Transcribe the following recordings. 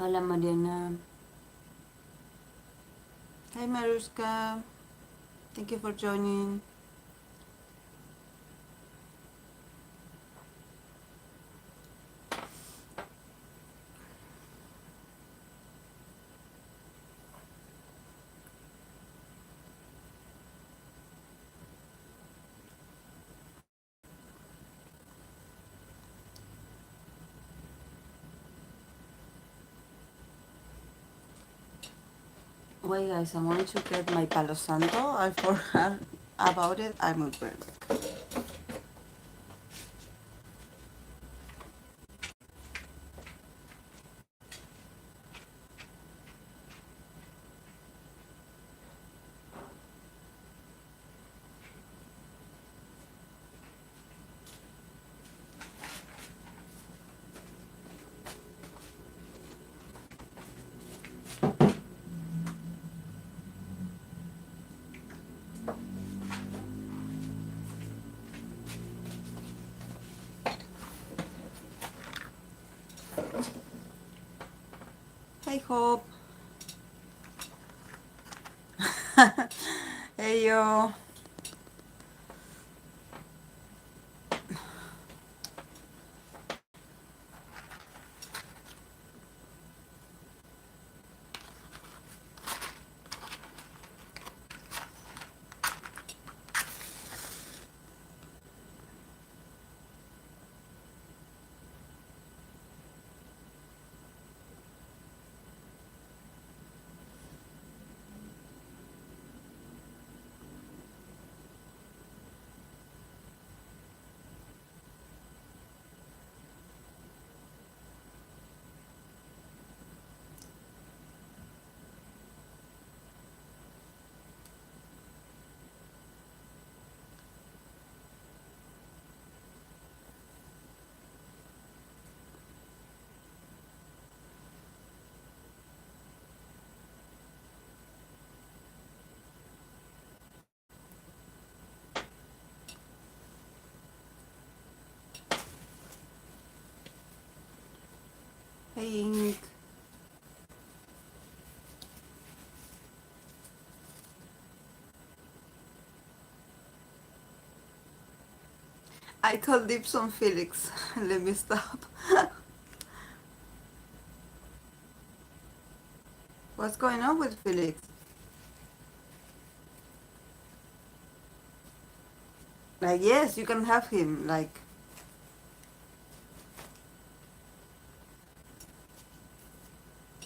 Hola Mariana. Hi Maruska. Thank you for joining. Wait guys, I'm going to get my Palo Santo. I forgot about it. I moved back. Hey Hope. Hey yo. Hey Ink. I called dips on Felix. Let me stop. What's going on with Felix? Like yes, you can have him. Like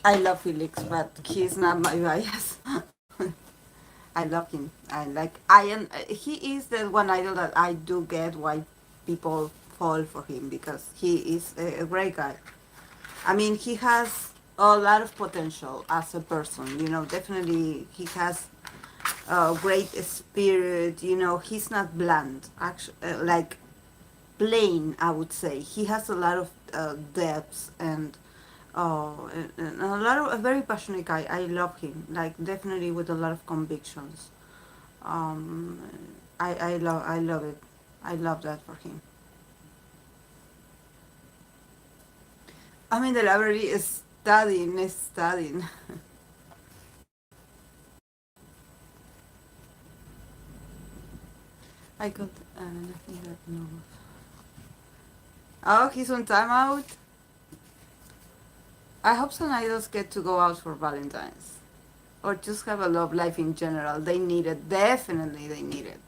I love Felix, but he's not my bias. I love him. I like I am. He is the one idol that I do get why people fall for him because he is a great guy. I mean, he has a lot of potential as a person. You know, definitely he has a great spirit. You know, he's not bland. Actually, like plain, I would say. He has a lot of depths and. And a lot of a very passionate guy. I love him. Like definitely with a lot of convictions. Um, I love it. I love that for him. I'm in the library studying. I got nothing that no. Oh, he's on timeout. I hope some idols get to go out for Valentine's or just have a love life in general. They need it. Definitely, they need it.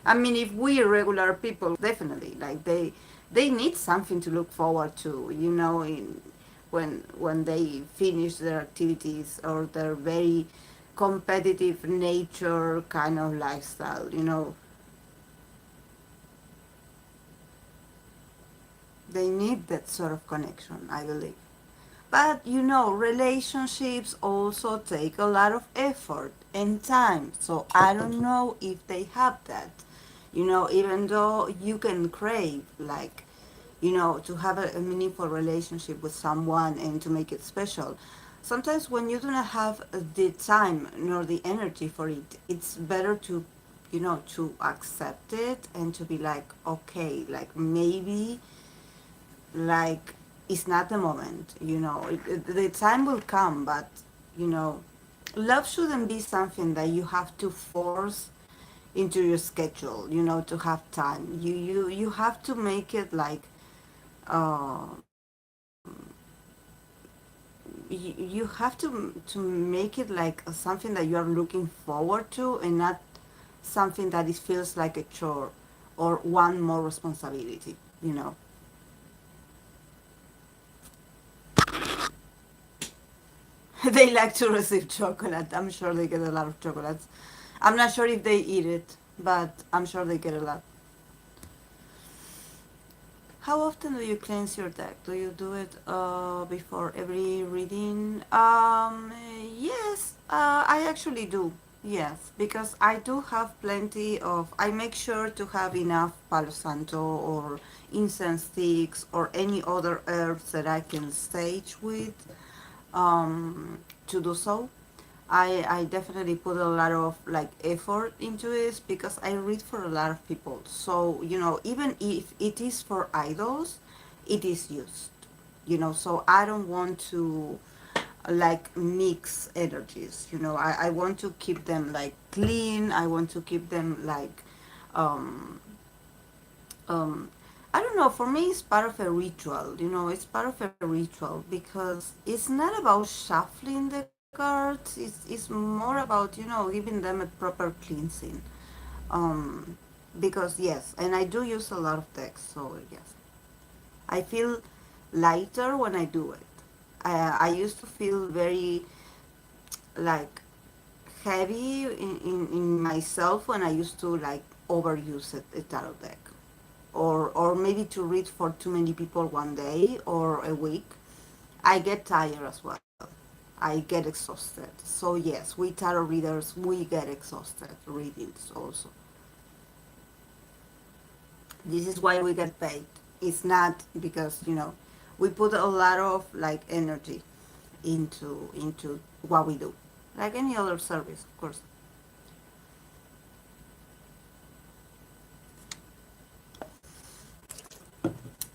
I mean, if we regular people, definitely, like they need something to look forward to, you know, in when they finish their activities or their very competitive nature kind of lifestyle, you know, they need that sort of connection, I believe. But you know, relationships also take a lot of effort and time. So I don't know if they have that. You know, even though you can crave, like, you know, to have a meaningful relationship with someone and to make it special. Sometimes when you do not have the time nor the energy for it, it's better to, you know, to accept it and to be like, okay, like maybe like it's not the moment, the time will come, but you know love shouldn't be something that you have to force into your schedule, to have time. You have to make it like, um, you have to make it like something that you are looking forward to, and not something that it feels like a chore or one more responsibility. They like to receive chocolate. I'm sure they get a lot of chocolates. I'm not sure if they eat it, but I'm sure they get a lot. How often do you cleanse your deck? Do you do it before every reading? Yes, I actually do. Yes, because I do have plenty of. I make sure to have enough Palo Santo or incense sticks or any other herbs that I can sage with, to do so. I definitely put a lot of like effort into this because I read for a lot of people. So, even if it is for idols, it is used. So I don't want to like mix energies. I want to keep them like clean. I want to keep them like, um um I don't know, for me it's part of a ritual. It's part of a ritual because it's not about shuffling the cards. It's more about, giving them a proper cleansing. um because yes, and I do use a lot of decks, so yes, I feel lighter when I do it. I used to feel very like heavy in myself when I used to like overuse a tarot deck, or maybe to read for too many people one day or a week. I get tired as well. I get exhausted. So yes, we tarot readers, we get exhausted readings also. This is why we get paid. It's not because, we put a lot of like energy into what we do. Like any other service, of course.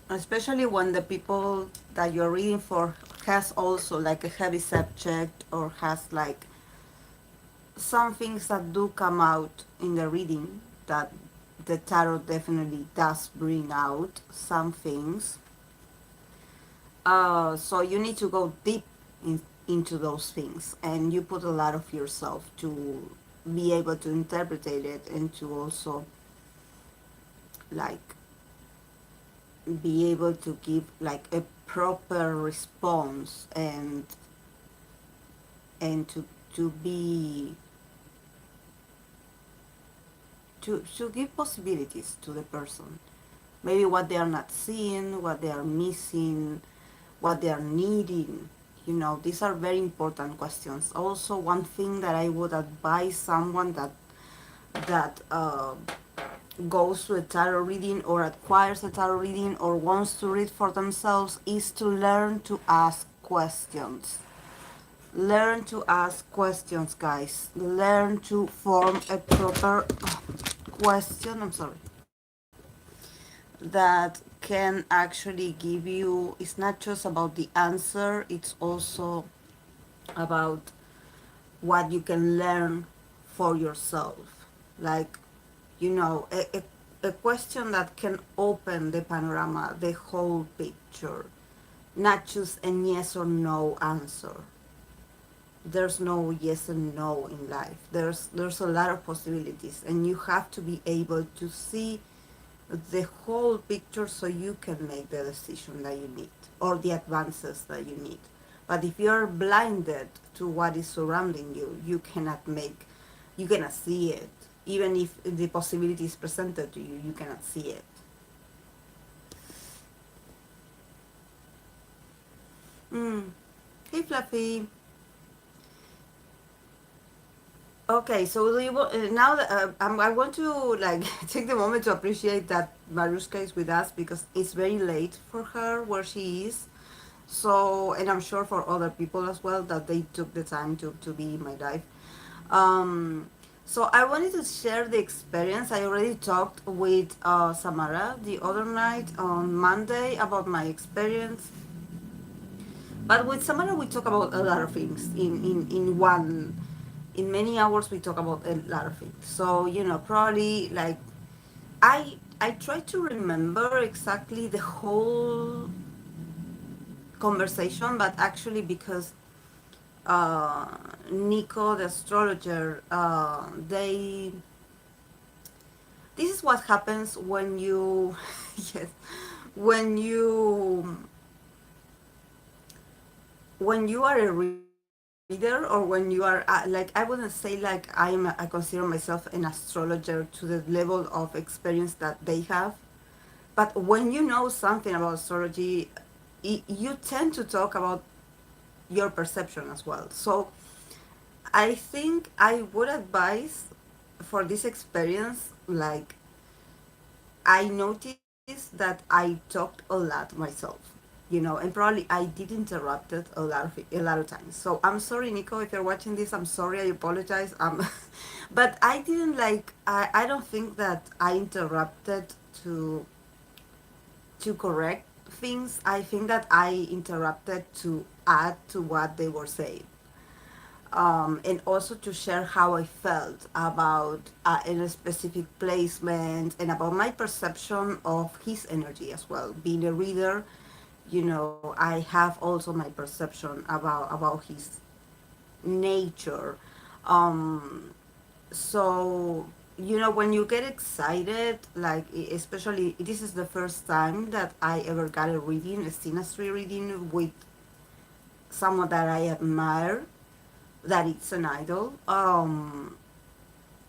Especially when the people that you're reading for has also like a heavy subject, or has like some things that do come out in the reading, that the tarot definitely does bring out some things. So you need to go deep into those things, and you put a lot of yourself to be able to interpret it, and to also like be able to give like a proper response, and to be to give possibilities to the person, maybe what they are not seeing, what they are missing, what they are needing. These are very important questions. Also, one thing that I would advise someone that goes to a tarot reading, or acquires a tarot reading, or wants to read for themselves, is to learn to ask questions. Learn to ask questions, guys. Learn to form a proper question. I'm sorry. That can actually give you, it's not just about the answer, it's also about what you can learn for yourself. Like, a question that can open the panorama, the whole picture, not just a yes or no answer. There's no yes and no in life. There's a lot of possibilities, and you have to be able to see the whole picture so you can make the decision that you need, or the advances that you need. But if you're blinded to what is surrounding you, you cannot see it. Even if the possibility is presented to you, you cannot see it. Mm. Hey, Fluffy. Okay, so do you now that, I want to like take the moment to appreciate that Maruska is with us, because it's very late for her where she is. So, and I'm sure for other people as well, that they took the time to be in my life. Um, so I wanted to share the experience. I already talked with Samara the other night on Monday about my experience. But with Samara, we talk about a lot of things in many hours. We talk about a lot of things. So probably like I try to remember exactly the whole conversation, but actually because uh, Nico, the astrologer, they this is what happens when you yes, when you when you are a reader, or when you are like, I wouldn't say like I consider myself an astrologer to the level of experience that they have, but when you know something about astrology, you tend to talk about your perception as well. So I think I would advise for this experience, like I noticed that I talked a lot myself, and probably I did interrupt it a lot of times. So I'm sorry, Nico, if you're watching this. I'm sorry. I apologize. But I didn't like. I don't think that I interrupted to to correct things. I think that I interrupted to add to what they were saying, and also to share how I felt about in a specific placement and about my perception of his energy as well. Being a reader, I have also my perception about his nature. Um, so when you get excited, like especially this is the first time that I ever got a reading, a synastry reading with someone that I admire, that it's an idol.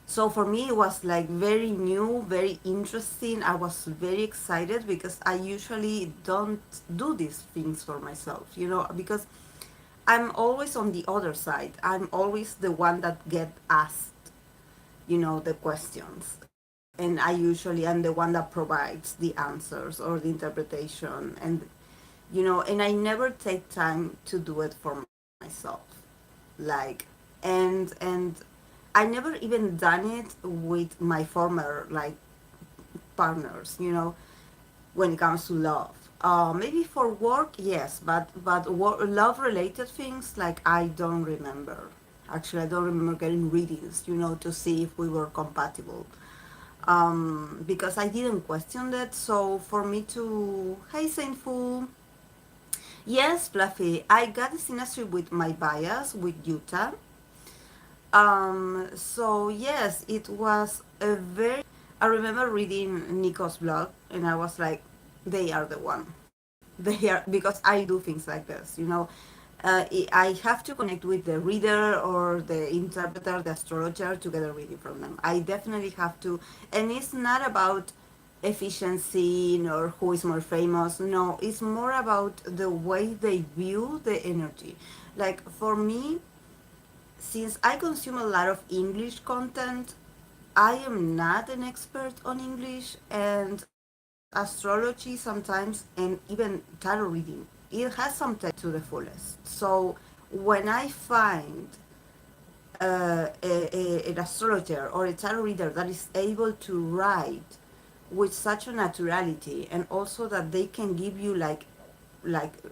So for me, it was like very new, very interesting. I was very excited because I usually don't do these things for myself, because I'm always on the other side. I'm always the one that get asked, the questions. And I usually am the one that provides the answers or the interpretation. And I never take time to do it for myself. Like, and I never even done it with my former like partners, when it comes to love. Maybe for work, yes, but love related things, like I don't remember. Actually, I don't remember getting readings, to see if we were compatible. Because I didn't question that. So for me to, hey, Saintful, yes, Fluffy, I got the synastry with my bias with Utah. So yes, it was a very. I remember reading Nico's blog, and I was like, they are the one. They are, because I do things like this. I have to connect with the reader or the interpreter, the astrologer, to get a reading from them. I definitely have to, and it's not about efficiency or who is more famous. No, it's more about the way they view the energy. Like for me, since I consume a lot of English content, I am not an expert on English, and astrology sometimes, and even tarot reading, it has some technique to the fullest. So when I find an astrologer or a tarot reader that is able to write with such a naturality, and also that they can give you like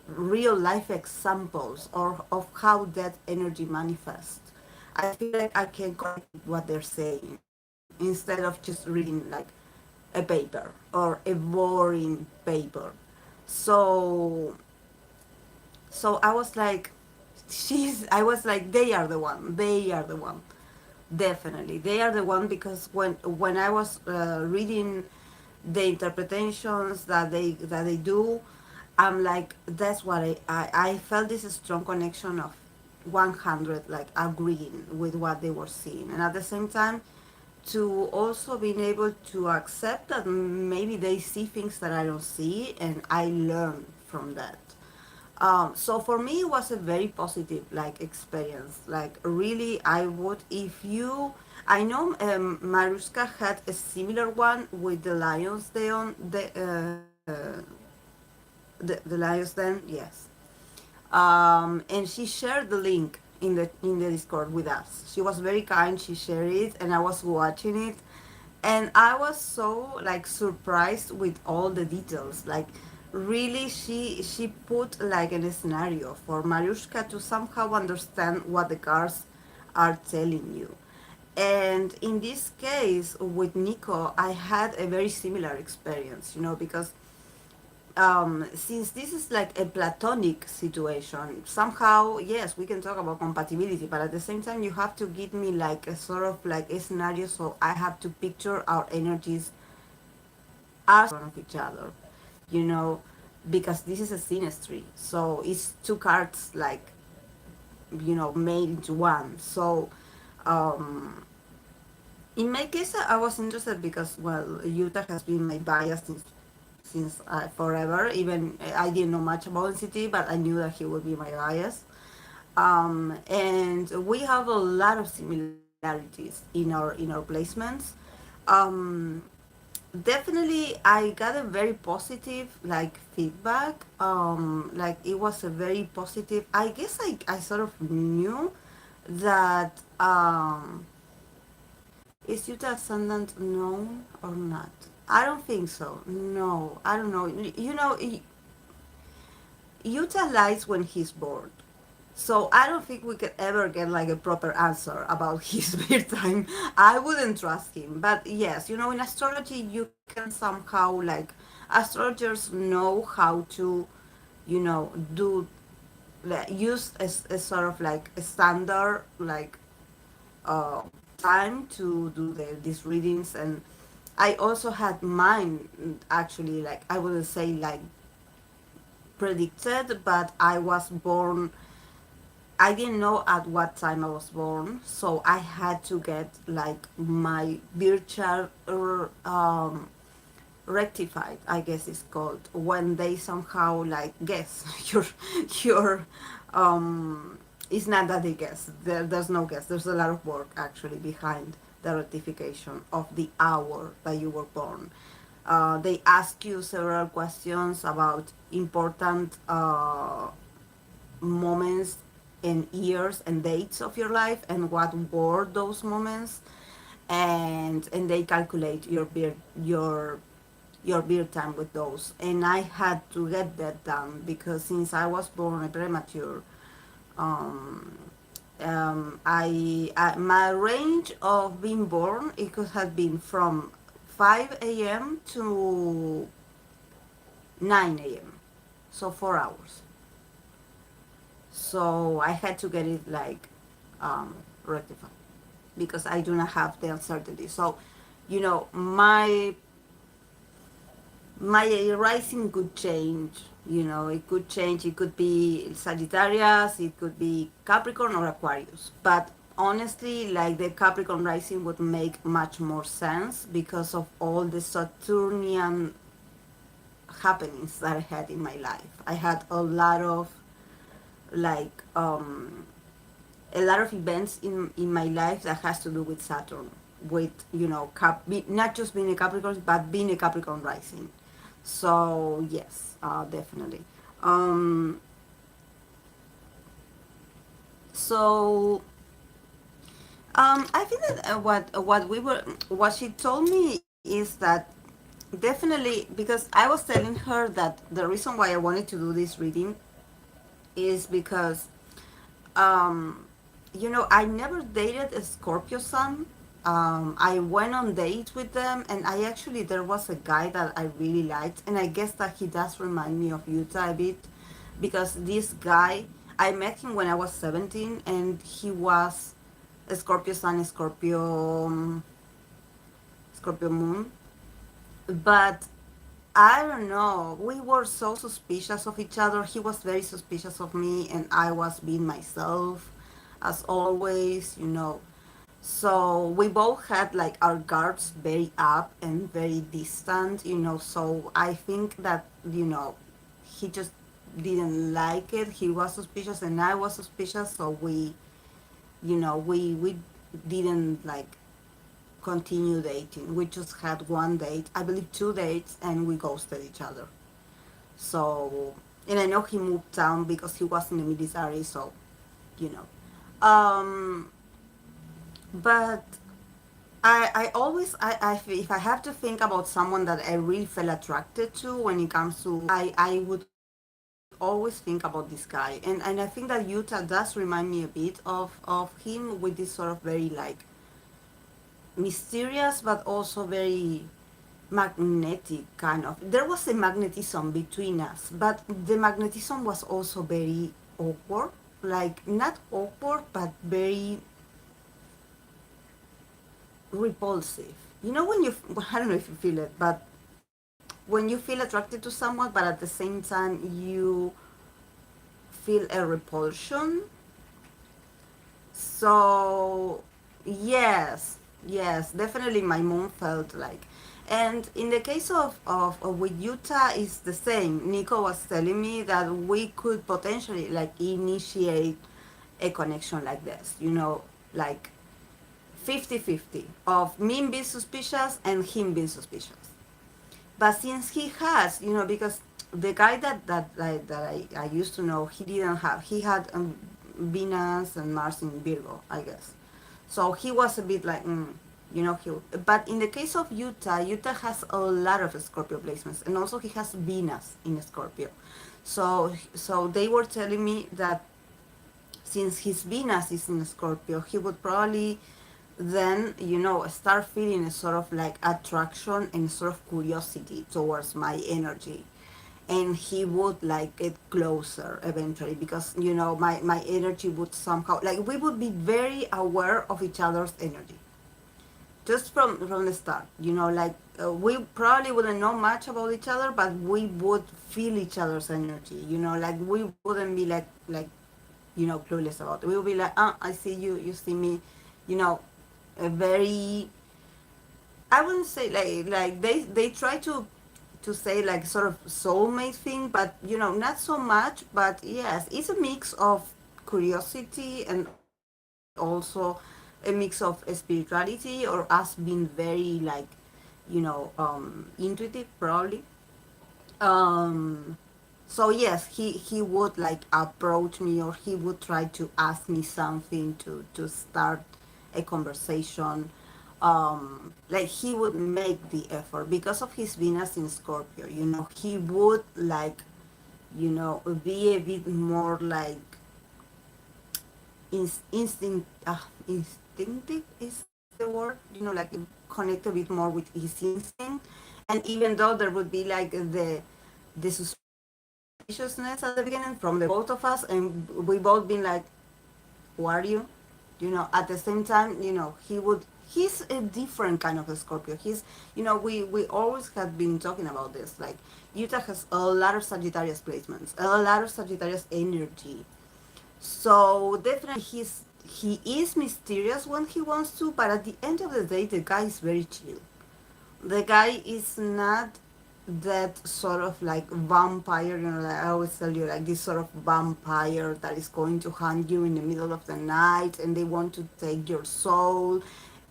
real life examples or of how that energy manifests, I feel like I can connect with what they're saying instead of just reading like a paper or a boring paper. So I was like, I was like, they are the one. They are the one. Definitely, they are the one, because when I was reading the interpretations that they do, I'm like, that's what I felt this strong connection of 100, like agreeing with what they were seeing, and at the same time, to also being able to accept that maybe they see things that I don't see, and I learn from that. So for me, it was a very positive like experience. Like really, I would, if you, I know Maruska had a similar one with the Lions Den, the Lions Den, yes. And she shared the link in the Discord with us. She was very kind. She shared it, and I was watching it, and I was so like surprised with all the details. Like really she put like in a scenario for Mariushka to somehow understand what the guards are telling you. And in this case with Nico, I had a very similar experience, because since this is like a platonic situation, somehow, yes, we can talk about compatibility, but at the same time, you have to give me like a sort of like a scenario, so I have to picture our energies as one of each other, you know, because this is a synastry. So it's two cards like, made into one. So in my case, I was interested because, well, Utah has been my bias since forever. Even I didn't know much about NCT, but I knew that he would be my bias. And we have a lot of similarities in our placements. Um, Definitely, I got a very positive like feedback. Like it was a very positive. I guess I sort of knew that. Is Utah Ascendant known or not? I don't think so. No, I don't know. Utah lies when he's bored. So I don't think we could ever get like a proper answer about his birth time. I wouldn't trust him. But yes, in astrology you can somehow like astrologers know how to, do use a sort of like a standard like time to do these readings. And I also had mine actually, like I wouldn't say like predicted, but I was born. I didn't know at what time I was born, so I had to get like my birth chart rectified, I guess it's called, when they somehow like guess your um it's not that they guess. There's no guess. There's a lot of work actually behind the rectification of the hour that you were born. They ask you several questions about important moments and years and dates of your life and what were those moments, and they calculate your birth time with those. And I had to get that done because since I was born a premature, um, I my range of being born, it could have been from 5 a.m. to 9 a.m., so 4 hours. So I had to get it like rectified because I do not have the uncertainty. So, my rising could change. It could change. It could be Sagittarius, it could be Capricorn or Aquarius. But honestly, like the Capricorn rising would make much more sense because of all the Saturnian happenings that I had in my life. I had like a lot of events in my life that has to do with Saturn, with not just being a Capricorn, but being a Capricorn rising. So yes, definitely. Um, so I think that what she told me is that definitely, because I was telling her that the reason why I wanted to do this reading is because I never dated a Scorpio sun. I went on dates with them, and there was a guy that I really liked, and I guess that he does remind me of Utah a bit, because this guy, I met him when I was 17, and he was a Scorpio sun, Scorpio moon, but I don't know. We were so suspicious of each other. He was very suspicious of me, and I was being myself, as always. So we both had like our guards very up and very distant. So I think that, he just didn't like it. He was suspicious, and I was suspicious. So we didn't like continue dating. We just had one date, I believe two dates, and we ghosted each other. So, and I know he moved down because he was in the military, so, you know. Um, but I always if I have to think about someone that I really felt attracted to when it comes to I would always think about this guy, and I think that Utah does remind me a bit of him with this sort of very like mysterious but also very magnetic kind of. There was a magnetism between us, but the magnetism was also very awkward, like not awkward but very repulsive. You know when you, I don't know if you feel it, but when you feel attracted to someone, but at the same time you feel a repulsion. So yes, yes, definitely my mom felt like. And in the case of with Utah, it's the same. Nico was telling me that we could potentially like initiate a connection like this, like 50-50 of me being suspicious and him being suspicious. But since he has, because the guy that I used to know, he didn't have, he had Venus and Mars in Virgo, I guess. So he was a bit like, he. But in the case of Utah, Utah has a lot of Scorpio placements, and also he has Venus in Scorpio. So they were telling me that since his Venus is in Scorpio, he would probably then, start feeling a sort of like attraction and sort of curiosity towards my energy. And he would like get closer eventually because, my energy would somehow, like, we would be very aware of each other's energy. Just from the start, like we probably wouldn't know much about each other, but we would feel each other's energy. Like we wouldn't be like clueless about it. We would be like, I see you, you see me, you know, a very, I wouldn't say like they try to say like sort of soulmate thing, but not so much. But yes, it's a mix of curiosity and also a mix of spirituality or us being very like intuitive probably. um so yes, he would like approach me, or he would try to ask me something to start a conversation. Like he would make the effort because of his Venus in Scorpio. He would like be a bit more like instinctive is the word. Like connect a bit more with his instinct. And even though there would be like the suspiciousness at the beginning from the both of us, and we both been like, who are you? At the same time, he's a different kind of a Scorpio. We always have been talking about this. Like, Utah has a lot of Sagittarius placements, a lot of Sagittarius energy. So definitely he is mysterious when he wants to, but at the end of the day, the guy is very chill. The guy is not that sort of like vampire, like I always tell you, like this sort of vampire that is going to hunt you in the middle of the night and they want to take your soul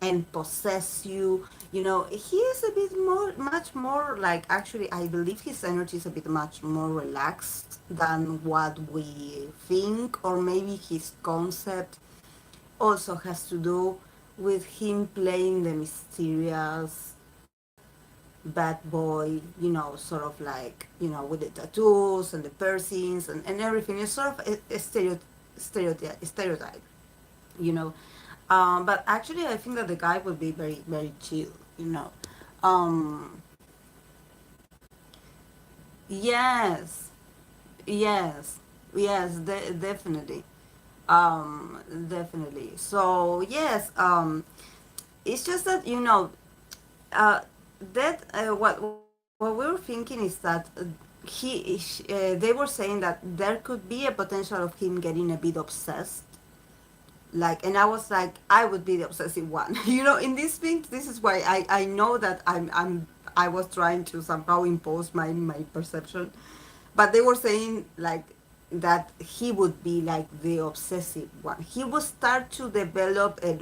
and possess you. He is a bit more, much more like, actually, I believe his energy is a bit much more relaxed than what we think, or maybe his concept also has to do with him playing the mysterious bad boy, sort of like, with the tattoos and the piercings and everything. It's sort of a stereotype, you know. But actually, I think that the guy would be very, very chill. Um, yes, yes, yes, definitely. Definitely. So, yes, it's just that, uh, that what we were thinking is that they were saying that there could be a potential of him getting a bit obsessed, like, and I was like, I would be the obsessive one. In these things, this is why I know that I was trying to somehow impose my perception, but they were saying like that he would be like the obsessive one. He would start to develop a,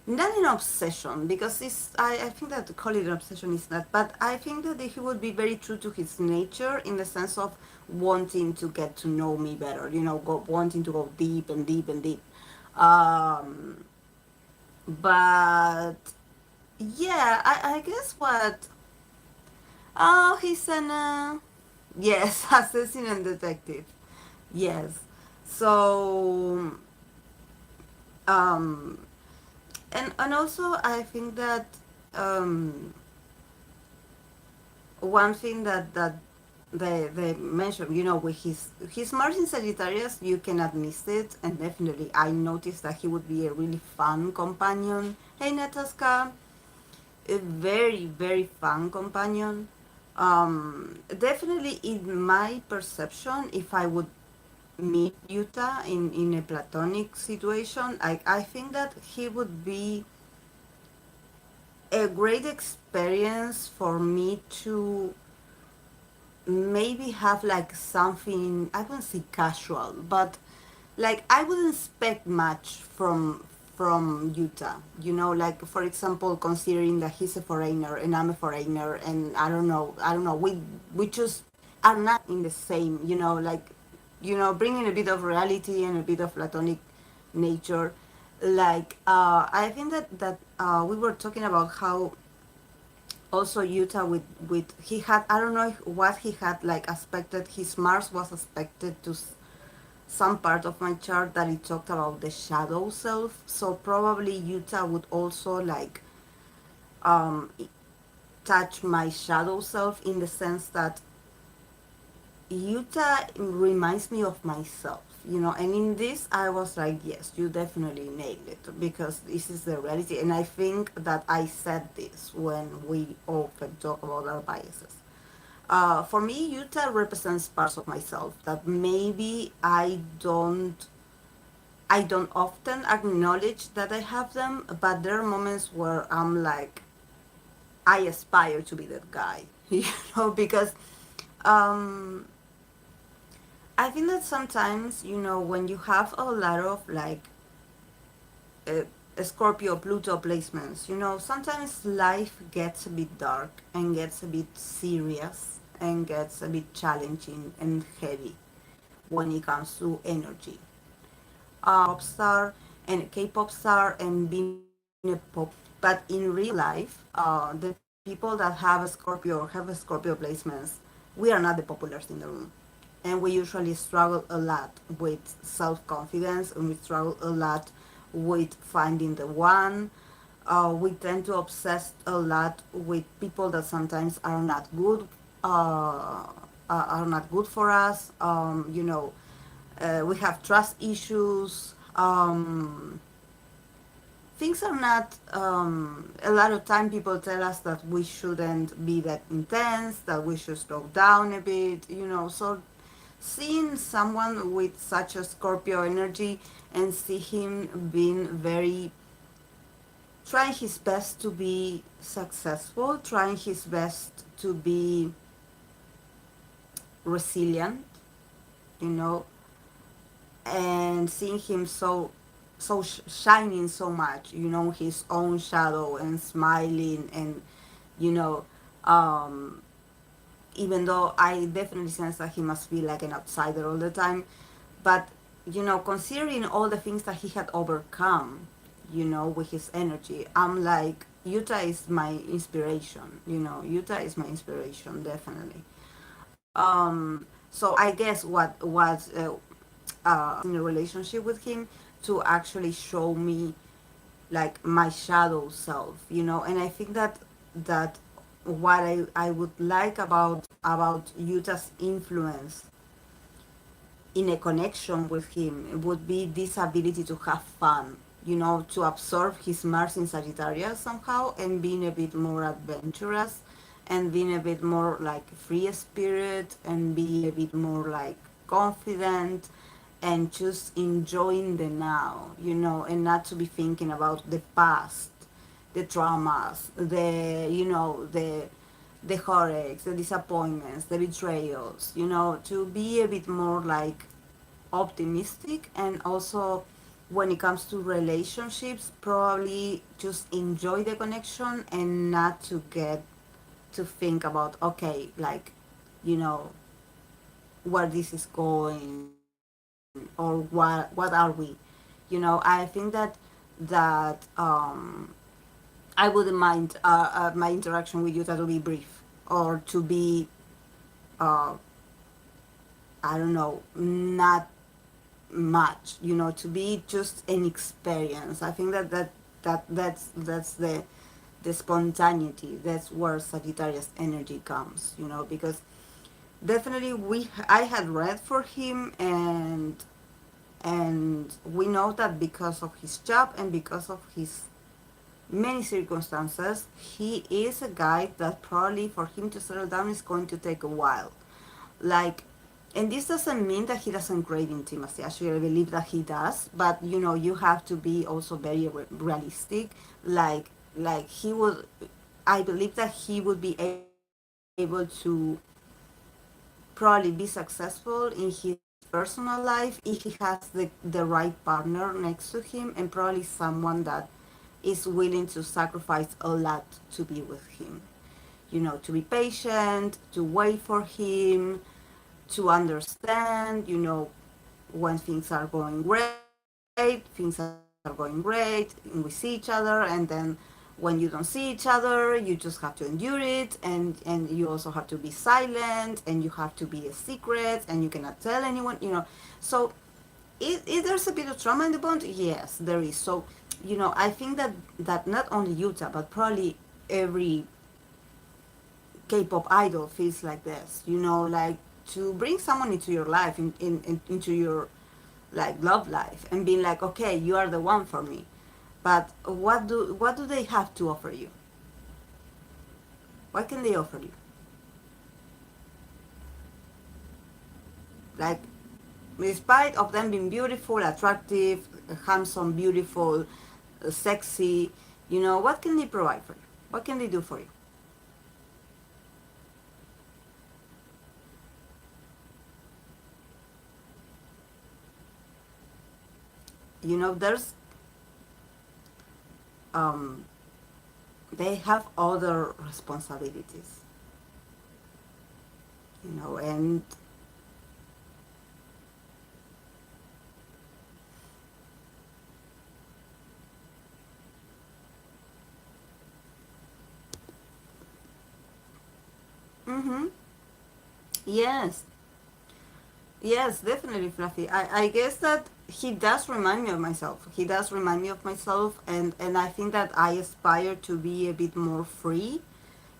not an obsession, because I think that to call it an obsession is not, but I think that he would be very true to his nature in the sense of wanting to get to know me better, wanting to go deep and deep and deep. um, but Yeah, I guess what. Oh, he's an. Yes, assassin and detective. Yes. So. Um, and also, I think that. Um, One thing that they mentioned, with his Mars in Sagittarius, you cannot miss it, and definitely I noticed that he would be a really fun companion. Hey, Natasha, a very very fun companion. Definitely, in my perception, if I would meet Utah in a platonic situation, I think that he would be a great experience for me to maybe have like something, I wouldn't say casual, but like I wouldn't expect much from Utah. Like for example, considering that he's a foreigner and I'm a foreigner, and I don't know, we just are not in the same, like bringing a bit of reality and a bit of platonic nature. Like I think that we were talking about how also Utah with he had, I don't know what he had like aspected, his Mars was aspected to some part of my chart that it talked about the shadow self, so probably Utah would also like um touch my shadow self in the sense that Utah reminds me of myself, and in this I was like, yes, you definitely nailed it because this is the reality, and I think that I said this when we often talk about our biases. For me, Utah represents parts of myself that maybe I don't often acknowledge that I have them, but there are moments where I'm like, I aspire to be that guy, because um, I think that sometimes, when you have a lot of like uh, Scorpio Pluto placements, sometimes life gets a bit dark and gets a bit serious and gets a bit challenging and heavy when it comes to energy. Pop star and K-pop star and being a pop star. But in real life, the people that have a Scorpio or have a Scorpio placements, we are not the populars in the room. And we usually struggle a lot with self-confidence, and we struggle a lot with finding the one. We tend to obsess a lot with people that sometimes are not good for us. We have trust issues. Things are not. A lot of time, people tell us that we shouldn't be that intense, that we should slow down a bit. So seeing someone with such a Scorpio energy and see him being very trying his best to be successful, trying his best to be resilient, you know, and seeing him shining so much, his own shadow and smiling and you know, um, even though I definitely sense that he must feel like an outsider all the time, but considering all the things that he had overcome, with his energy, I'm like, Utah is my inspiration. Utah is my inspiration, definitely. So I guess what was in a relationship with him to actually show me like my shadow self, and I think that what I would like about Utah's influence in a connection with him would be this ability to have fun, to absorb his Mars in Sagittarius somehow and being a bit more adventurous and being a bit more like free spirit and be a bit more like confident and just enjoying the now, and not to be thinking about the past, the traumas, the heartaches, the disappointments, the betrayals, to be a bit more like optimistic, and also when it comes to relationships, probably just enjoy the connection and not to get to think about, okay, like, you know, where this is going or what are we. I think that I wouldn't mind my interaction with you to be brief or to be, uh, I don't know, not much. To be just an experience. I think that's the spontaneity. That's where Sagittarius energy comes. Because definitely I had read for him, and we know that because of his job and because of his many circumstances, he is a guy that probably for him to settle down is going to take a while. Like, and this doesn't mean that he doesn't crave intimacy. Actually, I believe that he does, but you have to be also very realistic. Like he would, I believe that he would be able to probably be successful in his personal life if he has the right partner next to him, and probably someone that is willing to sacrifice a lot to be with him. To be patient, to wait for him, to understand, when things are going great, with each other, and then when you don't see each other, you just have to endure it, and you also have to be silent, and you have to be a secret, and you cannot tell anyone. So there's a bit of trauma in the bond. Yes, there is. So I think that not only Utah, but probably every K-pop idol feels like this. Like to bring someone into your life, into your like love life, and being like, okay, you are the one for me. But what do they have to offer you? What can they offer you? Like, despite of them being beautiful, attractive, handsome, beautiful, sexy, what can they provide for you? What can they do for you? There's um, they have other responsibilities. And mm-hmm. Yes, yes, definitely, Fluffy. I guess that he does remind me of myself. He does remind me of myself, and I think that I aspire to be a bit more free,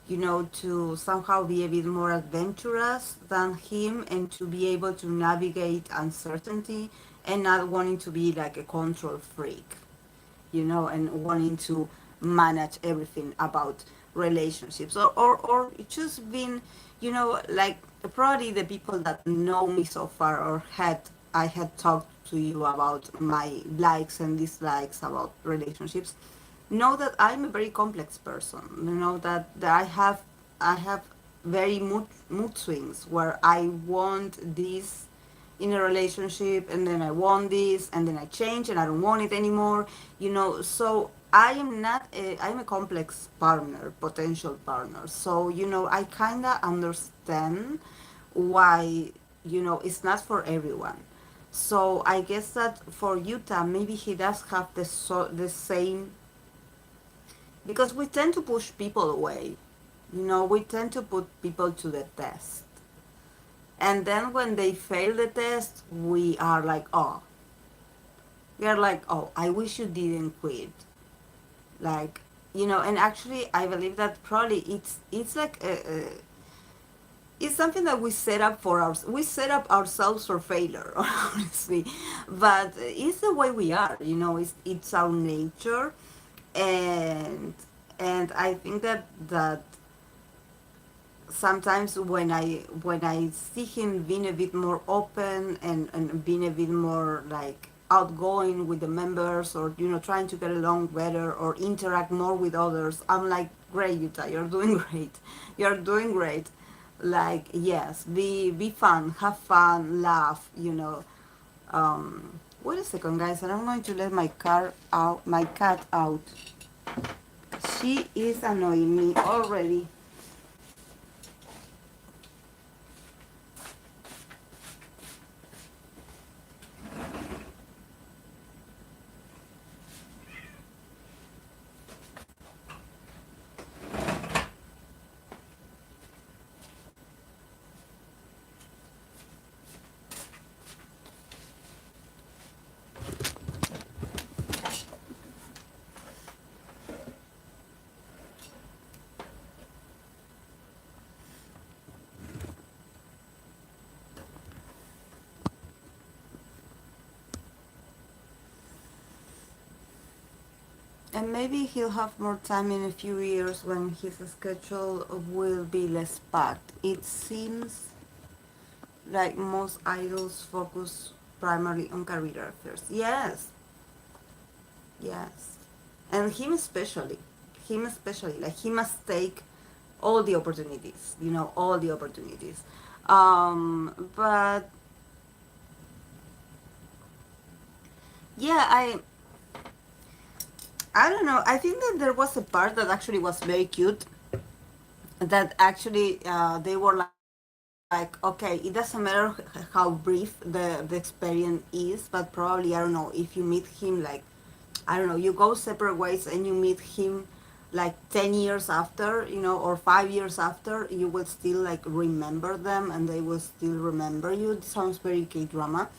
to somehow be a bit more adventurous than him, and to be able to navigate uncertainty and not wanting to be like a control freak, and wanting to manage everything about relationships, or just being, like probably the people that know me so far, or I had talked to you about my likes and dislikes about relationships, know that I'm a very complex person. That I have very mood swings where I want this in a relationship, and then I want this, and then I change and I don't want it anymore. So I'm a complex partner, potential partner. So I kind of understand why it's not for everyone. So I guess that for Utah, maybe he does have the same, because we tend to push people away. We tend to put people to the test. And then when they fail the test, we are like, oh, I wish you didn't quit. Like, and actually, I believe that probably it's like it's something that we set up ourselves for failure, honestly. But it's the way we are. It's our nature, and I think that sometimes when I see him being a bit more open, and being a bit more like outgoing with the members, or trying to get along better or interact more with others, I'm like, great, Yuta, you're doing great. You're doing great. Like, yes, be fun, have fun, laugh. Wait a second, guys, and I'm going to let my cat out. She is annoying me already. and maybe he'll have more time in a few years when his schedule will be less packed. It seems like most idols focus primarily on career affairs. Yes, yes. And him especially, like he must take all the opportunities, all the opportunities. But yeah, I don't know. I think that there was a part that actually was very cute. That actually they were like, okay, it doesn't matter how brief the experience is, but probably, I don't know, if you meet him like, I don't know, you go separate ways and you meet him like 10 years after, or 5 years after, you will still like remember them and they will still remember you. It sounds very K-drama,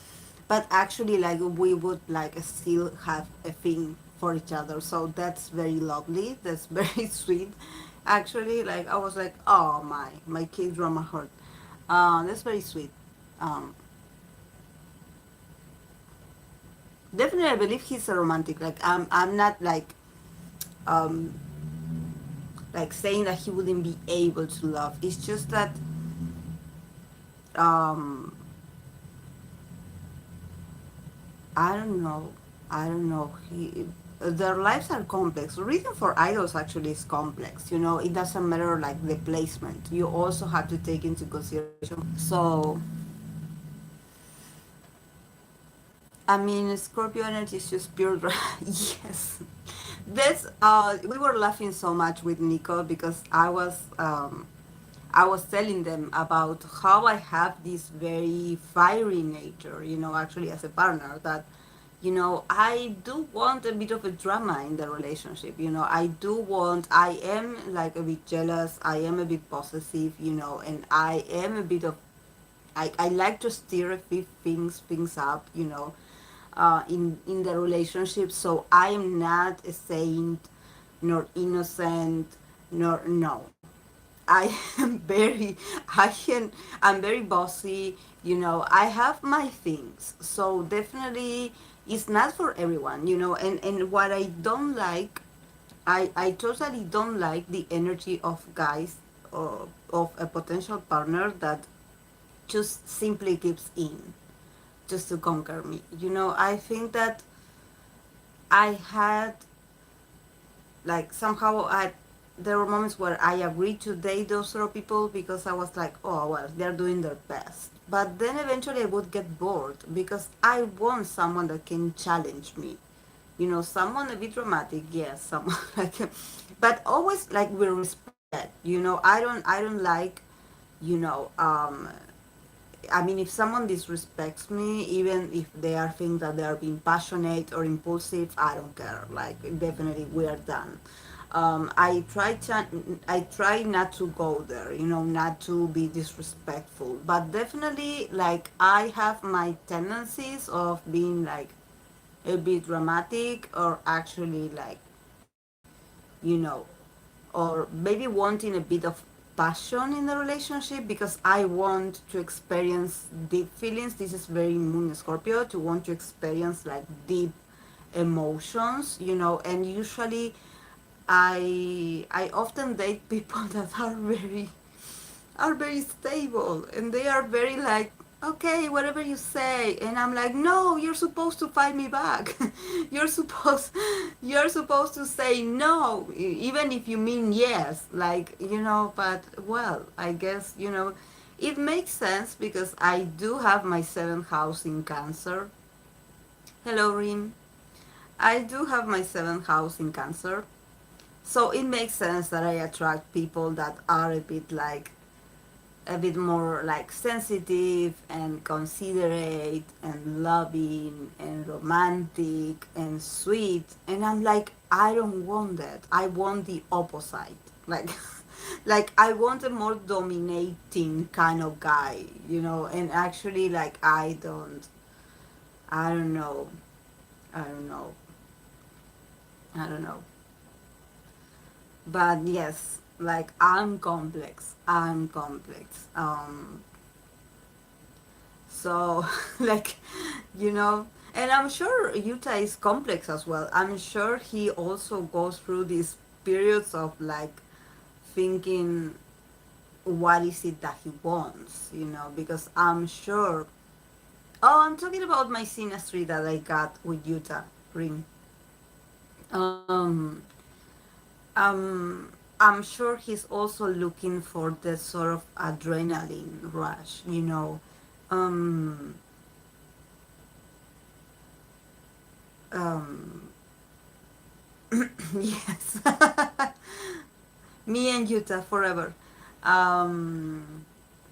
but actually like we would like still have a thing for each other. So that's very lovely. That's very sweet. Actually, like I was like, oh my K-drama heart. That's very sweet. Um, Definitely, I believe he's a romantic. Like I'm not um, like saying that he wouldn't be able to love. It's just that um, I don't know. I don't know. Their lives are complex. Reading for idols actually is complex. It doesn't matter like the placement. You also have to take into consideration. So I mean, Scorpio energy is just pure. Yes, this. We were laughing so much with Nico because I was telling them about how I have this very fiery nature. Actually as a partner that. I do want a bit of a drama in the relationship. I do want. I am like a bit jealous. I am a bit possessive. And I am a bit of I like to stir a few things up, in the relationship. So I am not a saint, nor innocent, nor no. I am very I'm very bossy. I have my things. So definitely it's not for everyone. And what I don't like, I totally don't like the energy of guys, of a potential partner that just simply gives in just to conquer me. I think that I had like somehow I there were moments where I agreed to date those sort of people because I was like, oh well, they're doing their best. But then eventually I would get bored because I want someone that can challenge me. Someone a bit dramatic, yes, someone like, but always like with respect. I don't like, you know, I mean, if someone disrespects me, even if they are think that they are being passionate or impulsive, I don't care. Like, definitely, we are done. I try not to go there, not to be disrespectful. But definitely, like, I have my tendencies of being like a bit dramatic or actually like, you know, or maybe wanting a bit of passion in the relationship because I want to experience deep feelings. This is very Moon Scorpio to want to experience like deep emotions, and usually I often date people that are very stable and they are very like, okay, whatever you say, and I'm like, no, you're supposed to fight me back. you're supposed you're supposed to say no, even if you mean yes, like, but well, I guess, it makes sense because I do have my seventh house in Cancer. Hello, Rim. I do have my seventh house in Cancer, so it makes sense that I attract people that are a bit more like sensitive and considerate and loving and romantic and sweet, and I'm like, I don't want that. I want the opposite. Like like I want a more dominating kind of guy, and actually like I don't know. I don't know. I don't know. But yes, like I'm complex. So like, you know And I'm sure Utah is complex as well. I'm sure he also goes through these periods of like thinking what is it that he wants, because I'm sure. Oh, I'm talking about my synastry that I got with Utah ring. Um, I'm sure he's also looking for the sort of adrenaline rush. Um, um, yes. Me and Utah forever. Um,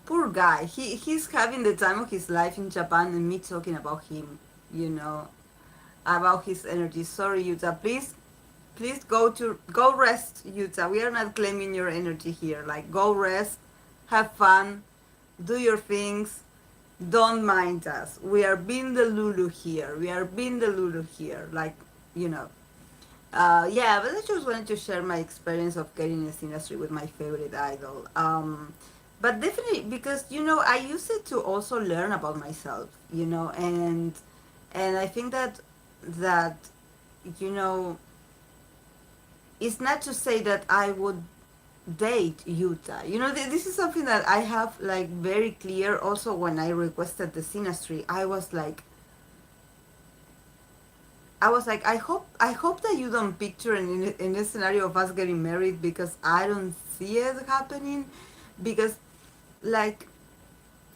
Poor guy. He's having the time of his life in Japan, and me talking about him. You know, about his energy. Sorry, Utah. Please go rest, Utah. We are not claiming your energy here. Like, go rest, have fun, do your things. Don't mind us. We are being the Lulu here. We are being the Lulu here. Like, you know. Yeah, but I just wanted to share my experience of getting in this industry with my favorite idol. But definitely because I use it to also learn about myself, and I think that you know it's not to say that I would date Utah. This is something that I have like very clear. Also, when I requested the synastry, I was like, I hope that you don't picture in a scenario of us getting married, because I don't see it happening. Because, like,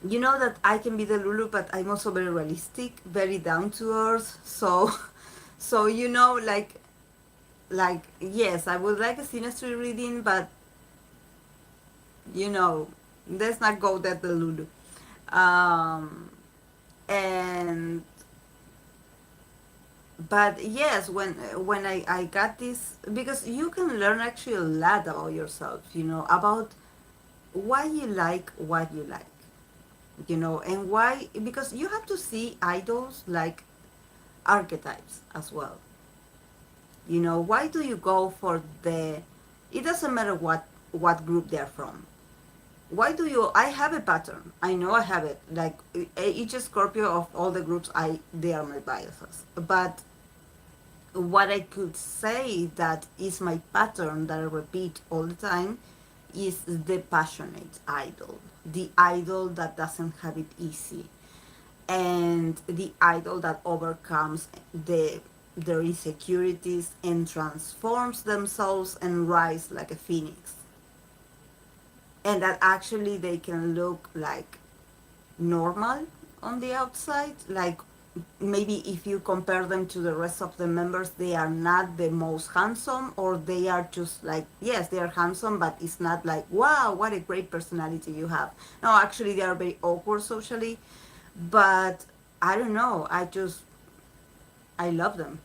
that I can be the Lulu, but I'm also very realistic, very down to earth. So, so yes, I would like a synastry reading, but you know, let's not go that the Lulu. Um, and but yes, when I got this, because you can learn actually a lot about yourself, about why you like what you like, and why, because you have to see idols like archetypes as well. Why do you go for the, it doesn't matter what group they're from. Why do you, I have a pattern, I know I have it, like each Scorpio of all the groups, they are my biases. But what I could say that is my pattern that I repeat all the time is the passionate idol, the idol that doesn't have it easy, and the idol that overcomes their insecurities and transforms themselves and rise like a phoenix, and that actually they can look like normal on the outside. Like, maybe if you compare them to the rest of the members, they are not the most handsome, or they are just like, yes, they are handsome, but it's not like, wow, what a great personality you have. No, actually, they are very awkward socially. But I don't know. I love them.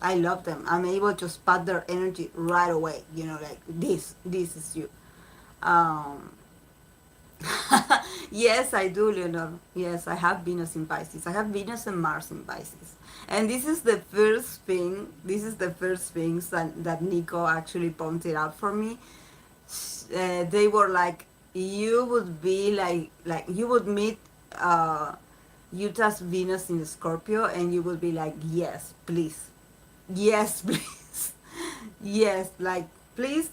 I love them. I'm able to spot their energy right away. Like, this is you. Um, Yes, I do, Leonor. Yes, I have Venus in Pisces. I have Venus and Mars in Pisces. And this is the first thing, that Nico actually pointed out for me. They were like, you would be like you would meet uh, Utah's Venus in Scorpio, and you would be like, yes, please. Yes, please. Yes, like, please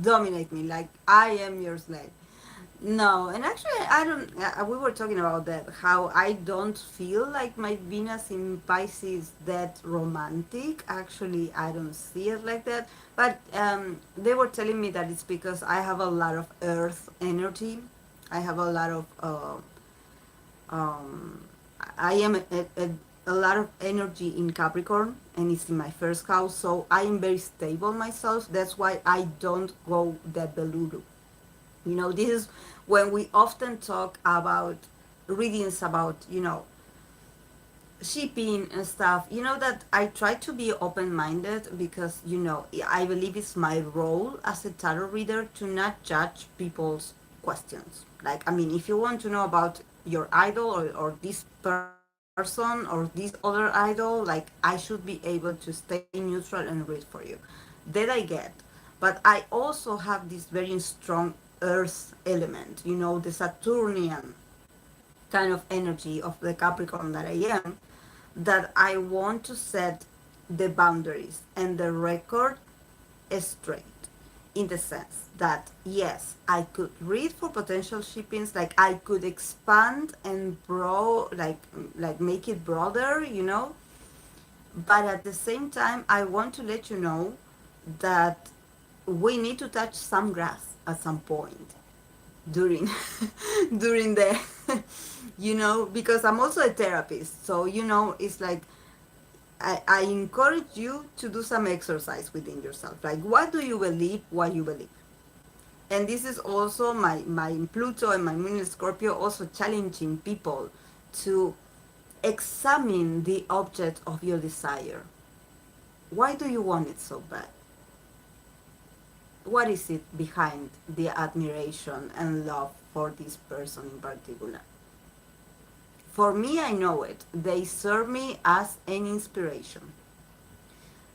dominate me. Like, I am your slave. No, and actually, I don't. We were talking about that. How I don't feel like my Venus in Pisces that romantic. Actually, I don't see it like that. But they were telling me that it's because I have a lot of Earth energy. I have a lot of. Um, I am a lot of energy in Capricorn, and it's in my first house. So I am very stable myself. That's why I don't go that Beluru. This is when we often talk about readings about, shipping and stuff. That I try to be open minded, because, I believe it's my role as a tarot reader to not judge people's questions. Like, I mean, if you want to know about your idol, or this person or this other idol, like, I should be able to stay neutral and read for you. That I get. But I also have this very strong earth element, the Saturnian kind of energy of the Capricorn that I am. that I want to set the boundaries and the record straight, in the sense that yes, I could read for potential shippings, like I could expand and like make it broader, but at the same time I want to let you know that we need to touch some grass at some point during during the because I'm also a therapist, so it's like I encourage you to do some exercise within yourself, like what do you believe, what you believe. And this is also my Pluto and my moon in Scorpio, also challenging people to examine the object of your desire. Why do you want it so bad? What is it behind the admiration and love for this person in particular? For me, I know it. They serve me as an inspiration.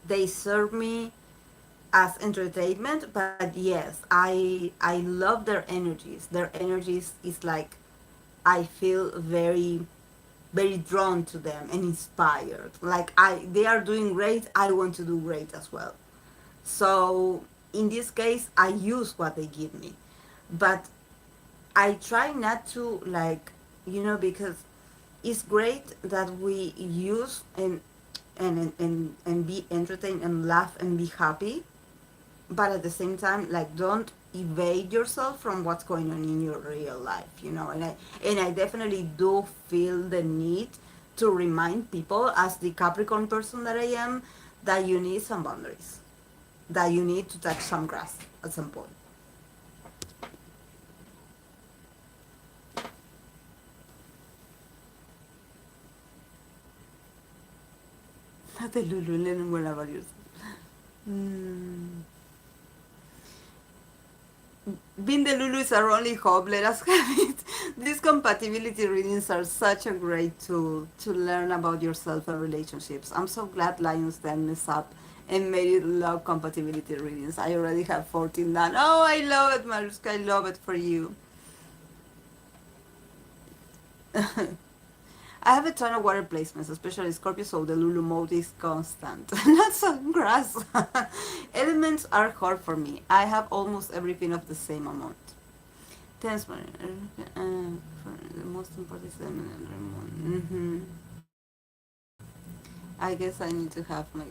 They serve me as entertainment, but yes, I love their energies. Their energies is like I feel very drawn to them and inspired. Like they are doing great, I want to do great as well. So in this case, I use what they give me, but I try not to, like, because it's great that we use and be entertained and laugh and be happy, but at the same time, like, don't evade yourself from what's going on in your real life, and I definitely do feel the need to remind people, as the Capricorn person that I am, that you need some boundaries, that you need to touch some grass at some point. Not the Lululemon, what about yourself? Mm. Being the Lulu is our only hope. Let us have it. These compatibility readings are such a great tool to learn about yourself and relationships. I'm so glad Lions then mess up and made it love compatibility readings. I already have 14 done. Oh, I love it, Mariska. I love it for you. I have a ton of water placements, especially Scorpio, so the Lulu mode is constant. Not some grass. Elements are hard for me. I have almost everything of the same amount. Tense, for the most important element. Mm-hmm. I guess I need to have my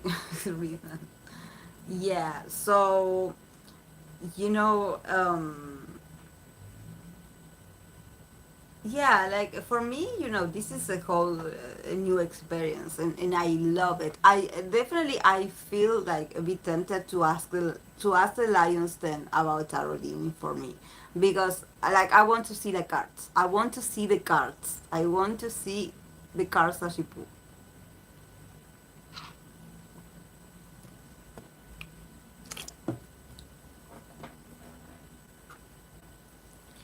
reason. Yeah, so, you know, yeah, like for me, this is a whole new experience, and I love it. I definitely, I feel like a bit tempted to ask the lions then about tarot reading for me, because like I want to see the cards. I want to see the cards. I want to see the cards that she put.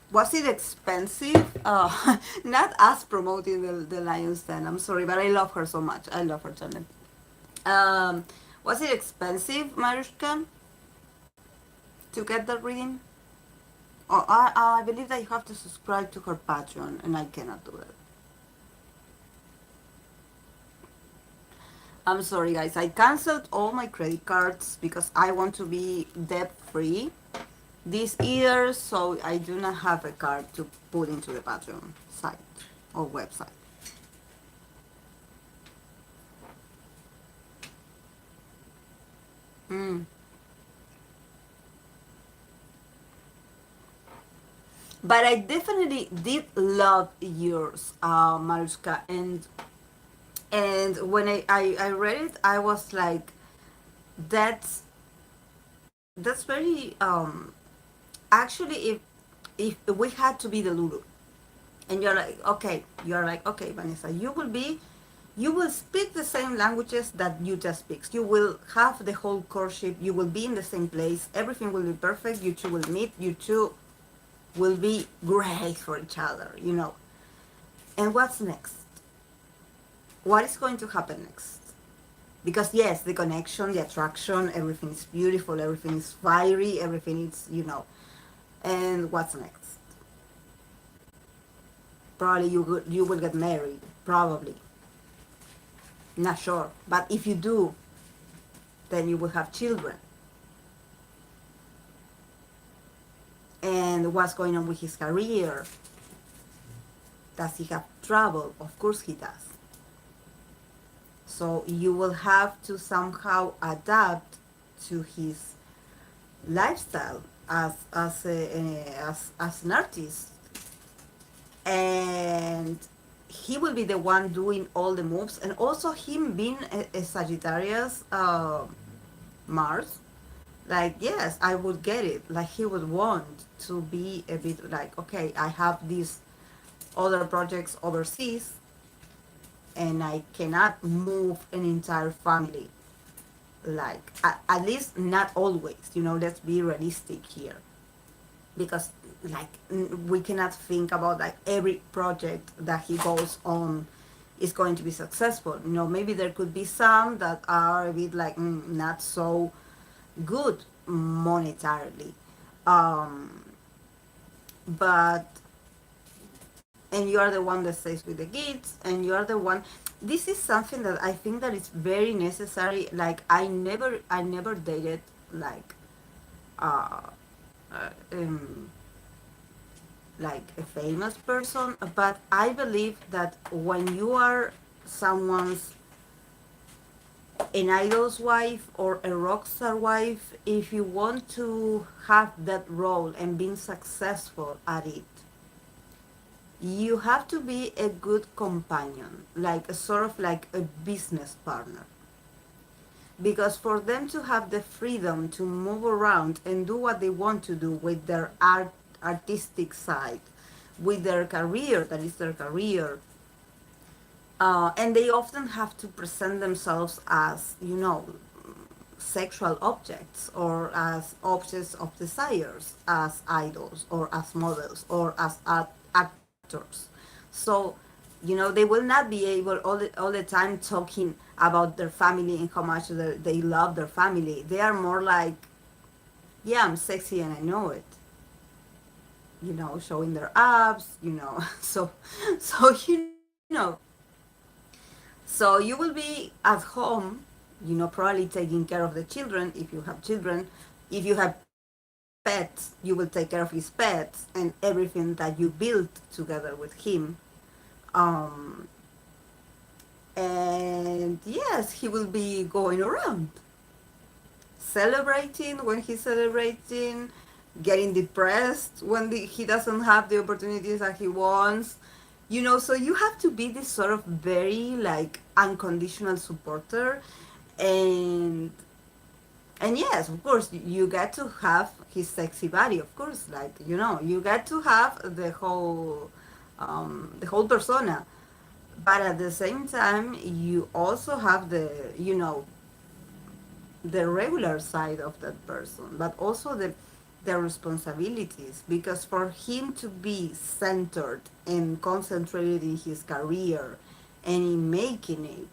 Was it expensive? Not us promoting the Lions Den. I'm sorry, but I love her so much. I love her channel. Um, was it expensive, Mariuszka, to get that reading? Oh, I believe that you have to subscribe to her Patreon, and I cannot do that. I'm sorry, guys. I canceled all my credit cards because I want to be debt free this year, so I do not have a card to put into the Patreon site or website. Mm. But I definitely did love yours, Maruska, and when I read it, I was like, that's that's very actually, if we had to be the Lulu, and you're like, okay, Vanessa, you will speak the same languages that you just speak. You will have the whole courtship. You will be in the same place. Everything will be perfect. You two will meet. You two will be great for each other. And what's next? What is going to happen next? Because yes, the connection, the attraction, everything is beautiful, everything is fiery, everything is. And what's next? Probably you will get married. Probably. Not sure. But if you do, then you will have children. And what's going on with his career? Does he have trouble? Of course he does. So you will have to somehow adapt to his lifestyle as an artist, and he will be the one doing all the moves, and also him being a Sagittarius Mars. Like, yes, I would get it. Like, he would want to be a bit like, okay, I have these other projects overseas, and I cannot move an entire family. Like, at least not always, let's be realistic here. Because, like, we cannot think about, like, every project that he goes on is going to be successful. Maybe there could be some that are a bit, like, not so good monetarily. Um, but and you are the one that stays with the kids, and you are the one. This is something that I think that is very necessary. Like, I never dated, like, uh, uh um, like a famous person, but I believe that when you are someone's an idol's wife or a rock star wife, if you want to have that role and being successful at it, you have to be a good companion, like a sort of like a business partner. Because for them to have the freedom to move around and do what they want to do with their artistic side, with their career, that is their career, and they often have to present themselves as, sexual objects, or as objects of desires, as idols or as models or as actors. So, they will not be able all the time talking about their family and how much they love their family. They are more like, yeah, I'm sexy and I know it, showing their abs, so so you will be at home, probably taking care of the children if you have children. If you have pets, you will take care of his pets and everything that you built together with him. Um, and yes, he will be going around celebrating when he's celebrating, getting depressed when he doesn't have the opportunities that he wants. So you have to be this sort of very, like, unconditional supporter. And and yes, of course, you get to have his sexy body, of course, like, you get to have the whole persona. But at the same time, you also have the regular side of that person, but also the responsibilities. Because for him to be centered and concentrated in his career and in making it,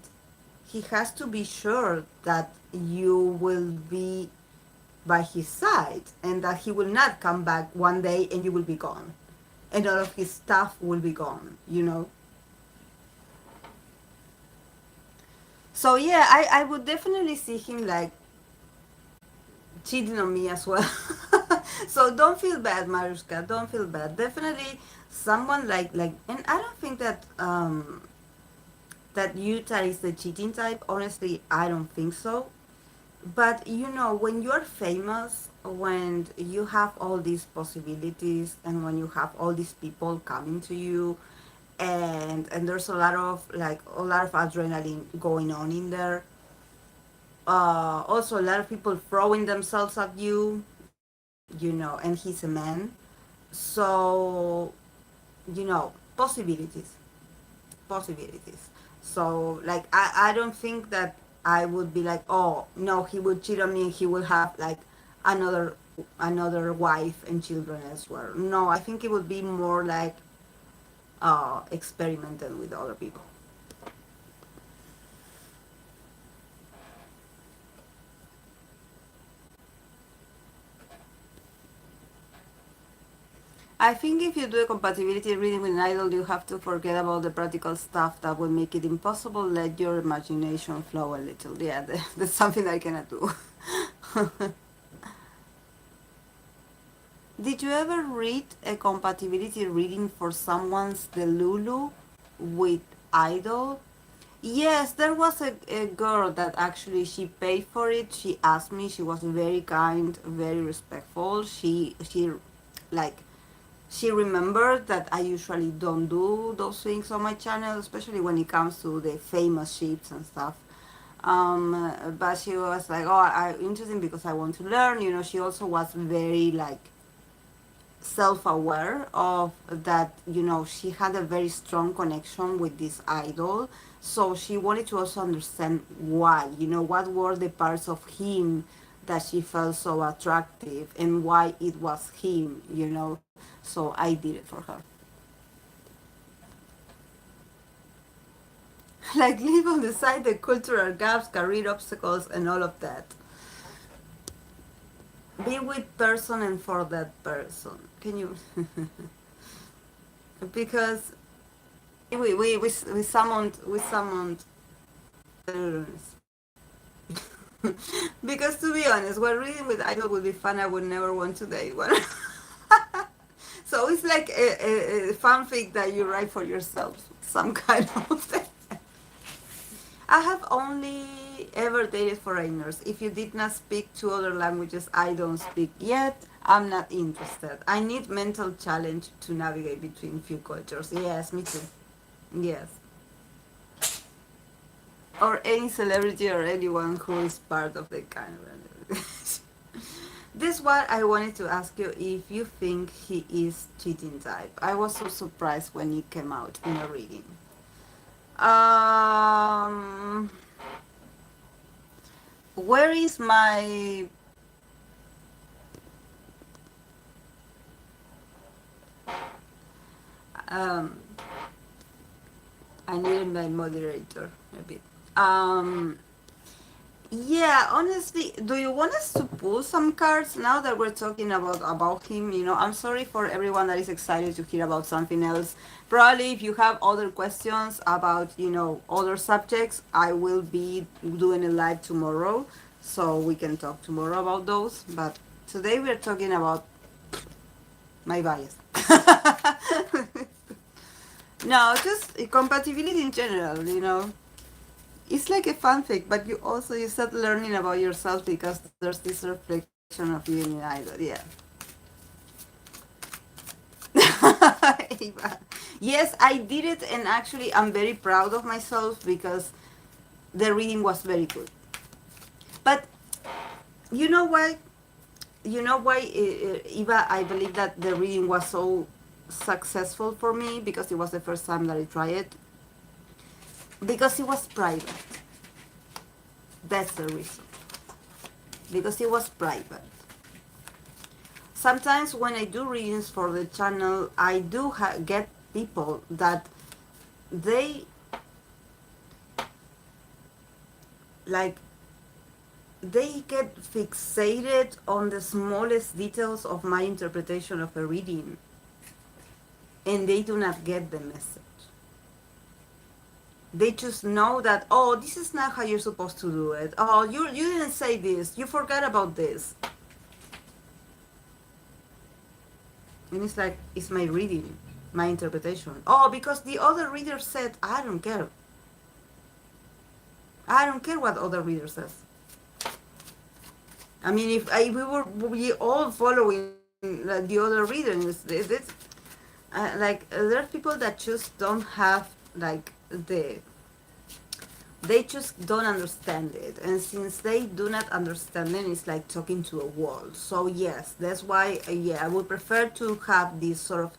he has to be sure that you will be by his side, and that he will not come back one day and you will be gone and all of his stuff will be gone. So yeah, I would definitely see him, like, cheating on me as well. So don't feel bad, Marushka. Don't feel bad. Definitely someone like, and I don't think that Utah is the cheating type. Honestly, I don't think so. But when you're famous, when you have all these possibilities, and when you have all these people coming to you, and there's a lot of adrenaline going on in there. Also, a lot of people throwing themselves at you, and he's a man. So, possibilities, possibilities. So, like, I don't think that I would be like, oh no, he would cheat on me and he will have, like, another another wife and children elsewhere. No, I think it would be more like experimenting with other people. I think if you do a compatibility reading with an idol, you have to forget about the practical stuff that will make it impossible. Let your imagination flow a little. Yeah, that's something I cannot do. Did you ever read a compatibility reading for someone's Delulu with idol? Yes, there was a girl that actually she paid for it. She asked me. She was very kind, very respectful. She like she remembered that I usually don't do those things on my channel, especially when it comes to the famous ships and stuff. But she was like, "Oh, I'm interested because I want to learn." You know, she also was very like self-aware of that. You know, she had a very strong connection with this idol, so she wanted to also understand why. You know, what were the parts of him that she felt so attractive and why it was him. You know, so I did it for her. Like leave on the side the cultural gaps, career obstacles, and all of that. Be with person and for that person. Can you? Because we summoned. Because to be honest, while reading with idol would be fun, I would never want to date one. So it's like a fanfic that you write for yourself, some kind of thing. I have only ever dated foreigners. If you did not speak two other languages I don't speak yet, I'm not interested. I need mental challenge to navigate between few cultures. Yes, me too. Yes. Or any celebrity or anyone who is part of the kind of This what I wanted to ask you if you think he is cheating type. I was so surprised when it came out in a reading. Um, where is my um? I needed my moderator a bit. Um, Yeah, honestly, do you want us to pull some cards now that we're talking about him? You know, I'm sorry for everyone that is excited to hear about something else. Probably if you have other questions about, other subjects, I will be doing a live tomorrow, so we can talk tomorrow about those. But today we're talking about my bias. No, just compatibility in general, it's like a fanfic, but you start learning about yourself because there's this reflection of you in either. Yeah. Eva. Yes, I did it, and actually, I'm very proud of myself because the reading was very good. But you know why? Eva? I believe that the reading was so successful for me because it was the first time that I tried it. Because it was private. That's the reason. Because it was private. Sometimes when I do readings for the channel, I do get people that they like they get fixated on the smallest details of my interpretation of a reading, and they do not get the message. They just know that, oh, this is not how you're supposed to do it. Oh, you didn't say this. You forgot about this. And it's like, it's my reading, my interpretation. Oh, because the other reader said, I don't care. I don't care what other reader says. I mean, if we all following the other readers, there are people that just don't have like they just don't understand it, and since they do not understand it, it's like talking to a wall. So yes, that's why yeah, I would prefer to have this sort of,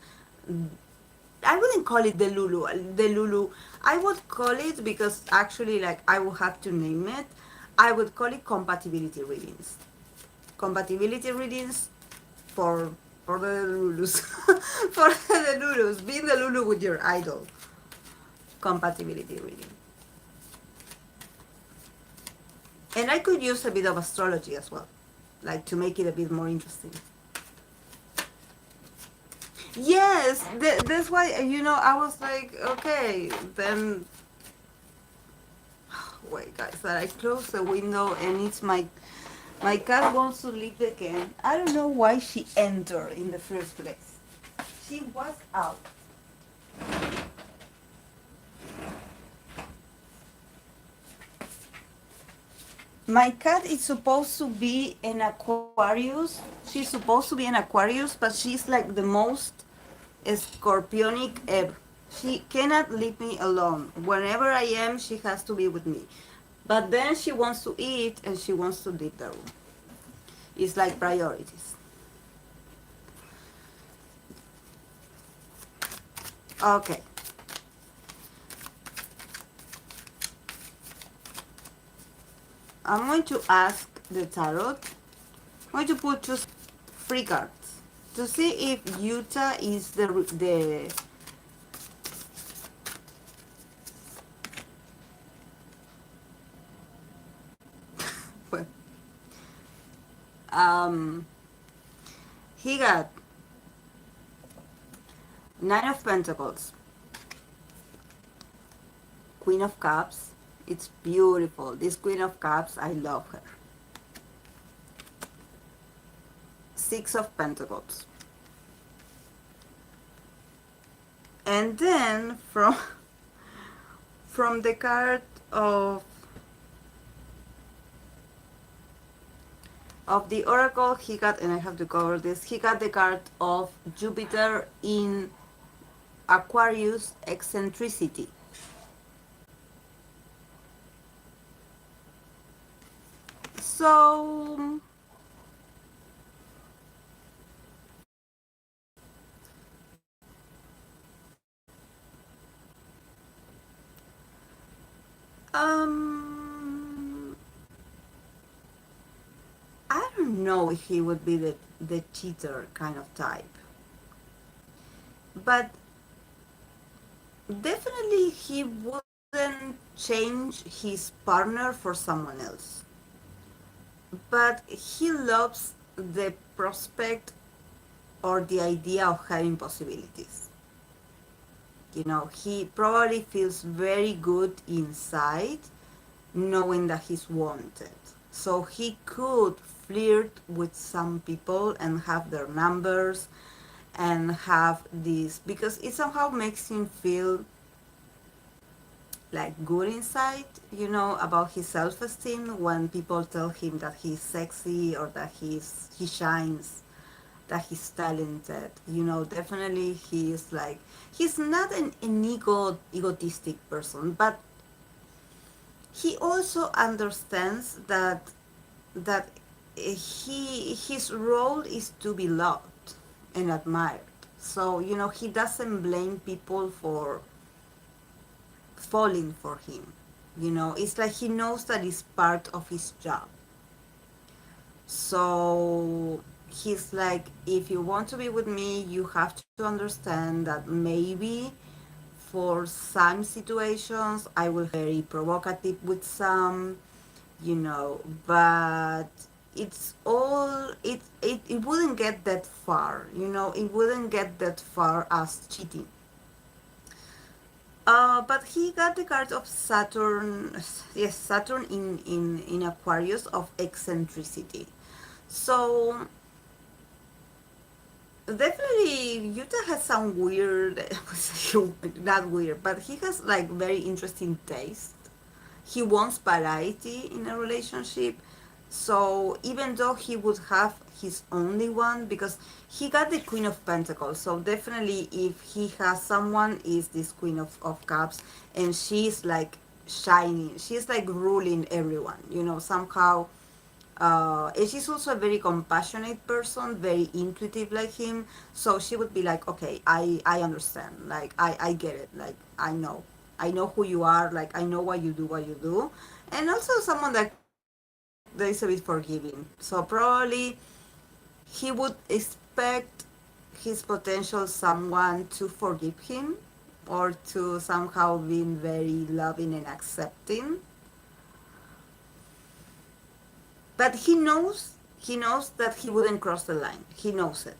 I wouldn't call it the Lulu. I would call it, because actually, like, I will have to name it. I would call it compatibility readings. Compatibility readings for for the Lulus, for the Lulus. Being the Lulu with your idol. Compatibility reading. And I could use a bit of astrology as well, like to make it a bit more interesting. Yes, that's why, I was like, okay, then wait, guys, that I close the window and it's my cat wants to leave again. I don't know why she entered in the first place. She was out. My cat is supposed to be an Aquarius. She's supposed to be an Aquarius, but she's like the most scorpionic ever. She cannot leave me alone. Whenever I am, she has to be with me. But then she wants to eat and she wants to leave the room. It's like priorities. Okay. I'm going to ask the tarot. I'm going to put just free cards to see if Utah is the well, um he got Nine of Pentacles, Queen of Cups. It's beautiful. This Queen of Cups, I love her. Six of Pentacles. And then from the card of the oracle, he got, and I have to cover this, he got the card of Jupiter in Aquarius, eccentricity. So um I don't know if he would be the cheater kind of type, but definitely he wouldn't change his partner for someone else. But he loves the prospect or the idea of having possibilities. He probably feels very good inside knowing that he's wanted. So he could flirt with some people and have their numbers and have this because it somehow makes him feel like good inside, about his self-esteem when people tell him that he's sexy or that he shines, that he's talented. Definitely he's not an egotistic person, but he also understands that his role is to be loved and admired. So he doesn't blame people for falling for him. It's like he knows that it's part of his job. So he's like, if you want to be with me, you have to understand that maybe for some situations I will be very provocative with some, but it wouldn't get that far. It wouldn't get that far as cheating. But he got the card of Saturn, yes, Saturn in Aquarius of eccentricity. So definitely Utah has some weird, not weird, but he has like very interesting taste. He wants variety in a relationship. So even though he would have his only one, because he got the Queen of Pentacles, so definitely if he has someone, is this Queen of Cups, and she's like shining, she's like ruling everyone, somehow. And she's also a very compassionate person, very intuitive like him. So she would be like, okay, I understand. Like, I get it. Like, I know who you are. Like, I know why you do what you do. And also someone that is a bit forgiving. So probably he would expect his potential someone to forgive him or to somehow being very loving and accepting. But he knows that he wouldn't cross the line. He knows it.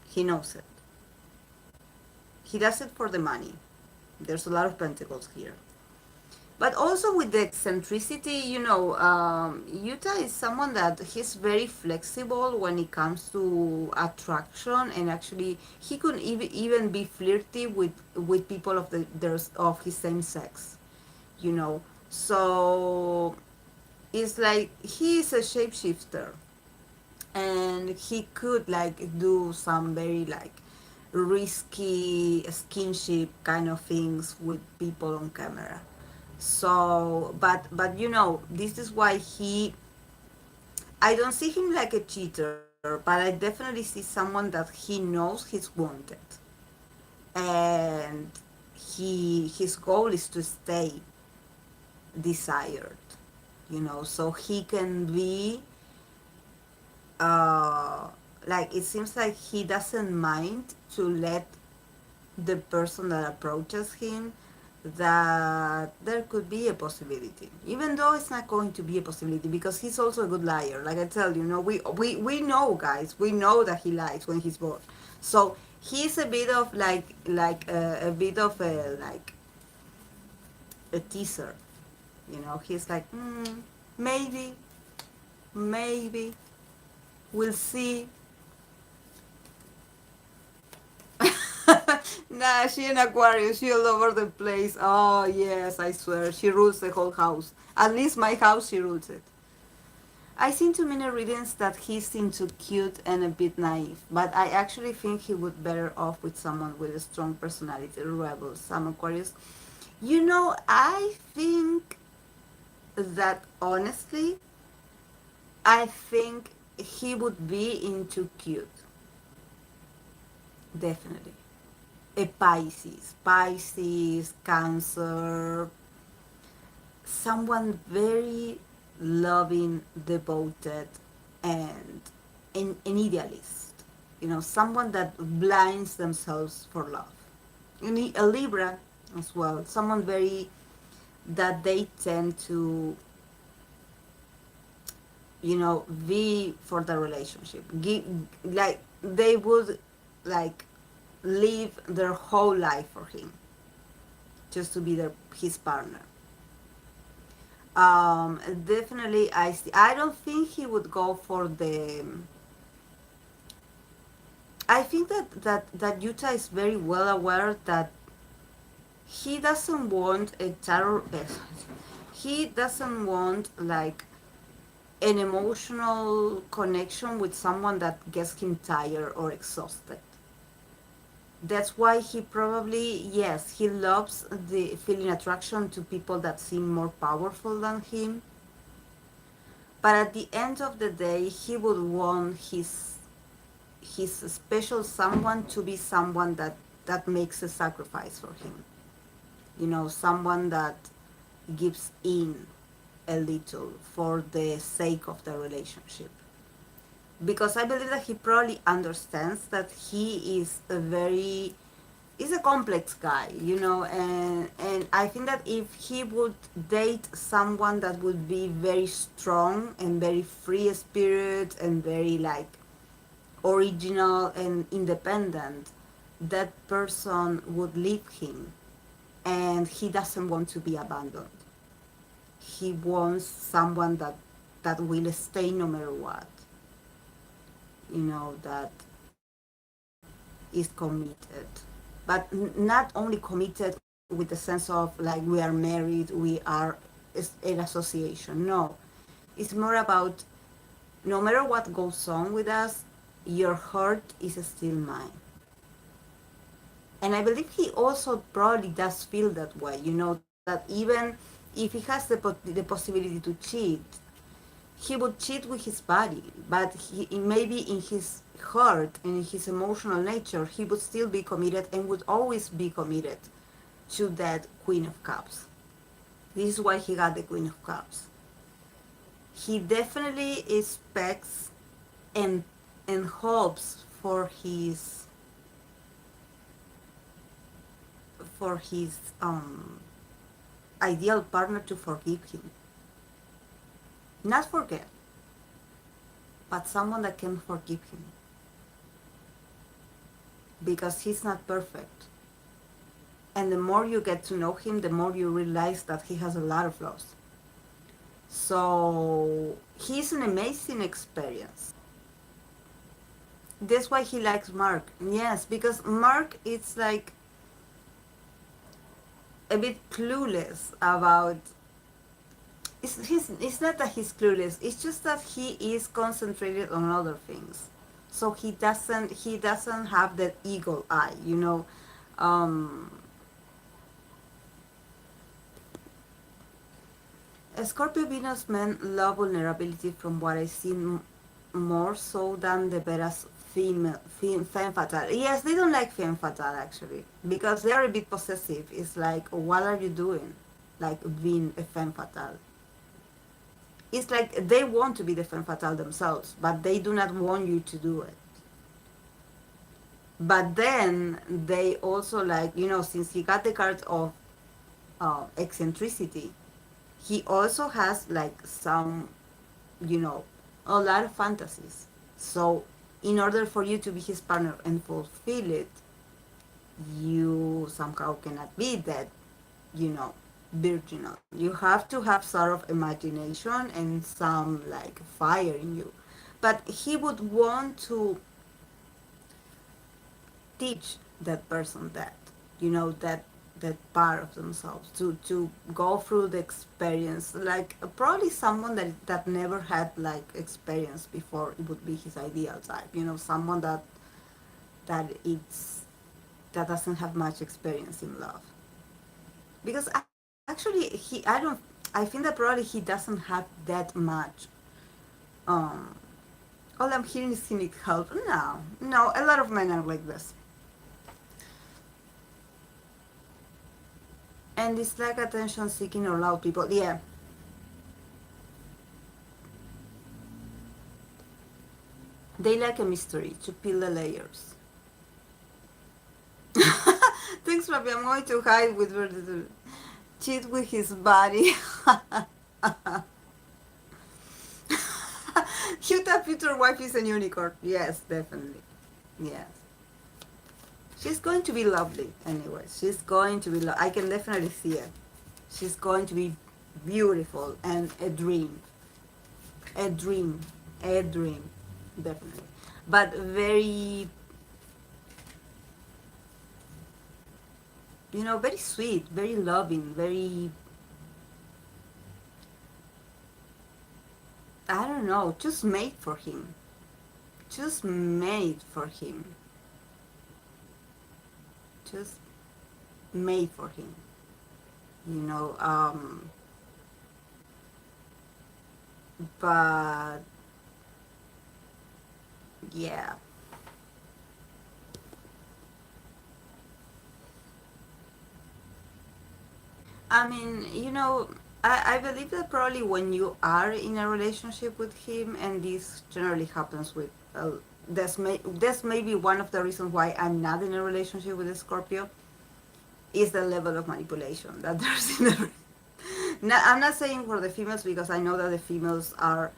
He knows it. He does it for the money. There's a lot of pentacles here. But also with the eccentricity, Utah is someone that he's very flexible when it comes to attraction, and actually he could even be flirty with people of his same sex, you know. So it's like he is a shapeshifter, and he could like do some very like risky skinship kind of things with people on camera. So but this is why he I don't see him like a cheater, but I definitely see someone that he knows he's wanted, and his goal is to stay desired, so he can be uh like it seems like he doesn't mind to let the person that approaches him that there could be a possibility, even though it's not going to be a possibility, because he's also a good liar. Like I tell you, we know, guys, we know that he lies when he's bored. So he's a bit of like a bit of a like a teaser. He's like, maybe, maybe we'll see. Nah, she an Aquarius. She all over the place. Oh yes, I swear, she rules the whole house. At least my house, she rules it. I seen too many readings that he seemed too cute and a bit naive, but I actually think he would better off with someone with a strong personality, rebel, some Aquarius. I think that honestly, I think he would be into cute, definitely. A Pisces, Cancer, someone very loving, devoted, and an idealist. Someone that blinds themselves for love. You need a Libra as well. Someone very that they tend to, be for the relationship. Like they would like live their whole life for him just to be his partner. Definitely, I don't think he would go for the. I think that Utah is very well aware that he doesn't want a terror. He doesn't want like an emotional connection with someone that gets him tired or exhausted. That's why he probably, yes, he loves the feeling attraction to people that seem more powerful than him. But at the end of the day, he would want his special someone to be someone that makes a sacrifice for him. Someone that gives in a little for the sake of the relationship. Because I believe that he probably understands that he is a complex guy, and I think that if he would date someone that would be very strong and very free spirit and very like original and independent, that person would leave him, and he doesn't want to be abandoned. He wants someone that will stay no matter what, that is committed, but not only committed with the sense of like we are married, we are an association. No, it's more about no matter what goes on with us, your heart is still mine. And I believe he also probably does feel that way, that even if he has the possibility to cheat, he would cheat with his body, but maybe in his heart and in his emotional nature, he would still be committed and would always be committed to that Queen of Cups. This is why he got the Queen of Cups. He definitely expects and hopes for his ideal partner to forgive him, not forget, but someone that can forgive him, because he's not perfect. And the more you get to know him, the more you realize that he has a lot of flaws. So he's an amazing experience. That's why he likes Mark. Yes, because Mark is like a bit clueless about. It's not that he's clueless. It's just that he is concentrated on other things. So he doesn't have that eagle eye. Um, Scorpio Venus men love vulnerability from what I've seen more so than the Veras femme fatale. Yes, they don't like femme fatale actually because they are a bit possessive. It's like, what are you doing? Like being a femme fatale. It's like they want to be the femme fatale themselves, but they do not want you to do it. But then they also like, since he got the card of eccentricity, he also has like some, you know, a lot of fantasies. So, in order for you to be his partner and fulfill it, you somehow cannot be that, virginal. You have to have sort of imagination and some like fire in you. But he would want to teach that person that, that part of themselves to go through the experience, like probably someone that never had like experience before. It would be his ideal type, someone that that doesn't have much experience in love, because actually I think that probably he doesn't have that much. um all I'm hearing is he needs help. No, a lot of men are like this. And dislike attention seeking or loud people. Yeah. They like a mystery to peel the layers. Thanks, Rafi. I'm going to hide with cheat with his body. Huta future wife is a unicorn. Yes, definitely. Yes. She's going to be lovely anyway. She's going to be I can definitely see it. She's going to be beautiful and a dream. A dream. A dream. Definitely. But very, very sweet, very loving, very, I don't know, just made for him. Just made for him. Just made for him. You know, but yeah. I mean, I believe that probably when you are in a relationship with him, and this generally happens with, that's maybe one of the reasons why I'm not in a relationship with a Scorpio, is the level of manipulation that there's in the. Now, I'm not saying for the females because I know that the females are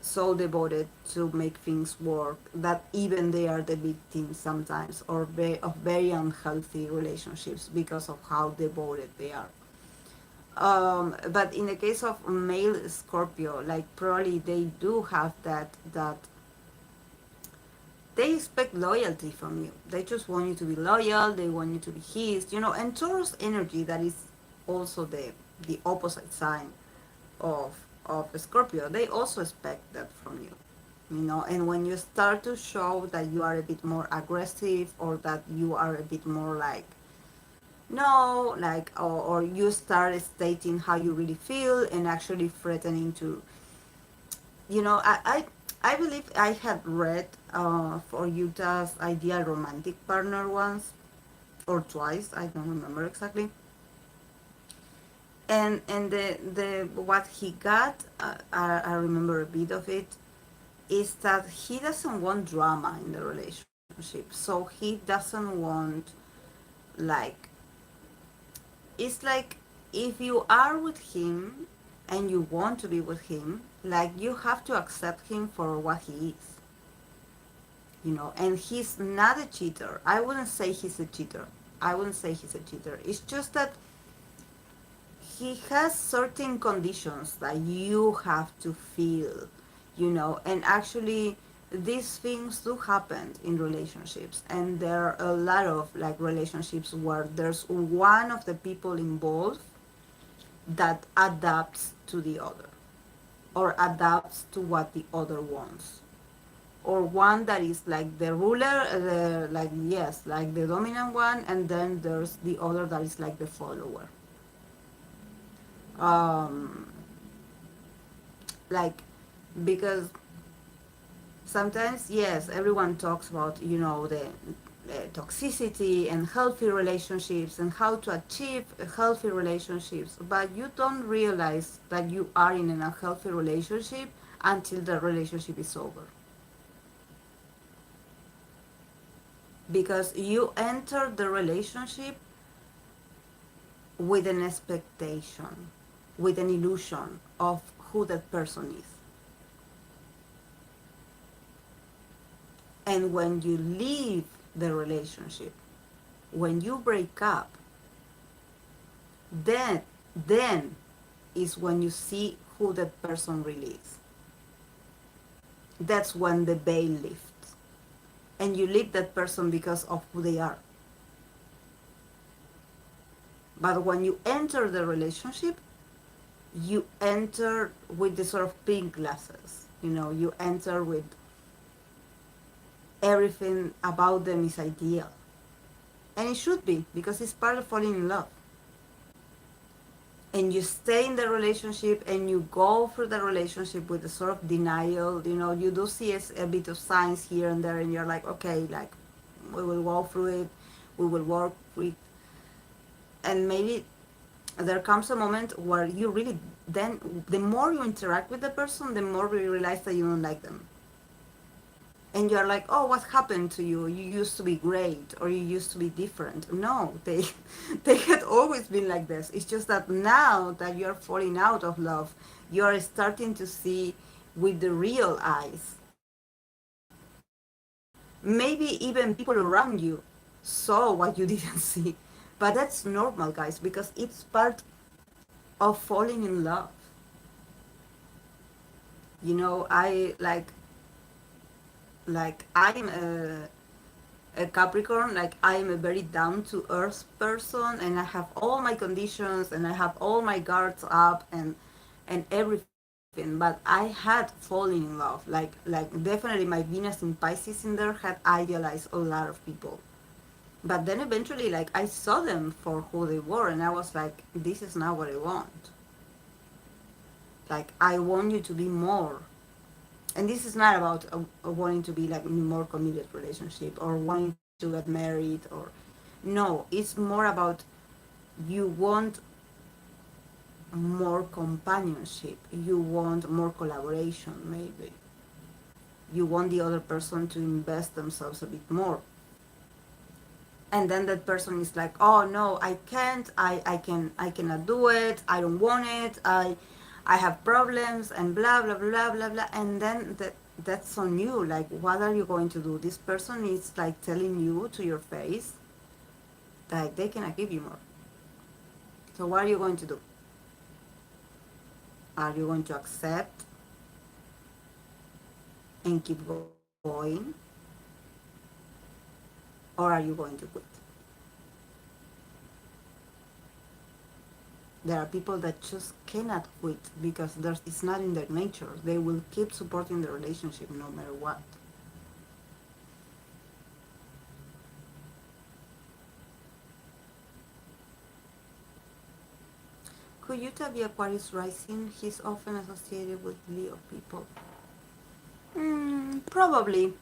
so devoted to make things work that even they are the victims sometimes, or of very unhealthy relationships because of how devoted they are. But in the case of male Scorpio, like probably they do have that they expect loyalty from you. They just want you to be loyal. They want you to be his. And Taurus energy, that is also the opposite sign of Scorpio. They also expect that from you. And when you start to show that you are a bit more aggressive, or that you are a bit more like, no, like, or you start stating how you really feel and actually threatening to, I believe I had read for Utah's ideal romantic partner once or twice. I don't remember exactly. And the what he got, I remember a bit of it, is that he doesn't want drama in the relationship. So he doesn't want, like, it's like, if you are with him and you want to be with him, like, you have to accept him for what he is. And he's not a cheater. I wouldn't say he's a cheater. I wouldn't say he's a cheater. It's just that he has certain conditions that you have to feel, and actually these things do happen in relationships, and there are a lot of like relationships where there's one of the people involved that adapts to the other or adapts to what the other wants, or one that is like the ruler, like yes, like the dominant one, and then there's the other that is like the follower. um like, because sometimes, yes, everyone talks about, the toxicity and healthy relationships and how to achieve healthy relationships, but you don't realize that you are in a healthy relationship until the relationship is over, because you enter the relationship with an expectation, with an illusion of who that person is. And when you leave the relationship, when you break up, then then is when you see who that person really is. That's when the veil lifts. And you leave that person because of who they are. But when you enter the relationship, you enter with the sort of pink glasses. You enter with everything about them is ideal. And it should be, because it's part of falling in love. And you stay in the relationship and you go through the relationship with a sort of denial. You do see a bit of signs here and there, and you're like, okay, like, we will go through it, we will work with, and maybe there comes a moment where you really, then the more you interact with the person, the more you realize that you don't like them. And you're like, oh, what happened to you? You used to be great, or you used to be different. No, they they had always been like this. It's just that now that you're falling out of love, you're starting to see with the real eyes. Maybe even people around you saw what you didn't see. But that's normal, guys, because it's part of falling in love. I like I'm a Capricorn, like I am a very down to earth person, and I have all my conditions and I have all my guards up and everything. But I had fallen in love, like definitely my Venus in Pisces in there had idealized a lot of people. But then eventually, like, I saw them for who they were, and I was like, this is not what I want. Like, I want you to be more. And this is not about wanting to be like in a more committed relationship or wanting to get married, or no, it's more about you want more companionship, you want more collaboration, maybe you want the other person to invest themselves a bit more. And then that person is like, oh no, I can't, I cannot do it, I don't want it, I have problems, and blah blah blah blah blah. And then that's on you. Like, what are you going to do? This person is like telling you to your face that they cannot give you more. So what are you going to do? Are you going to accept and keep going, or are you going to quit? There are people that just cannot quit because it's not in their nature. They will keep supporting the relationship no matter what. Could Utah be Aquarius rising? He's often associated with Leo people. Probably.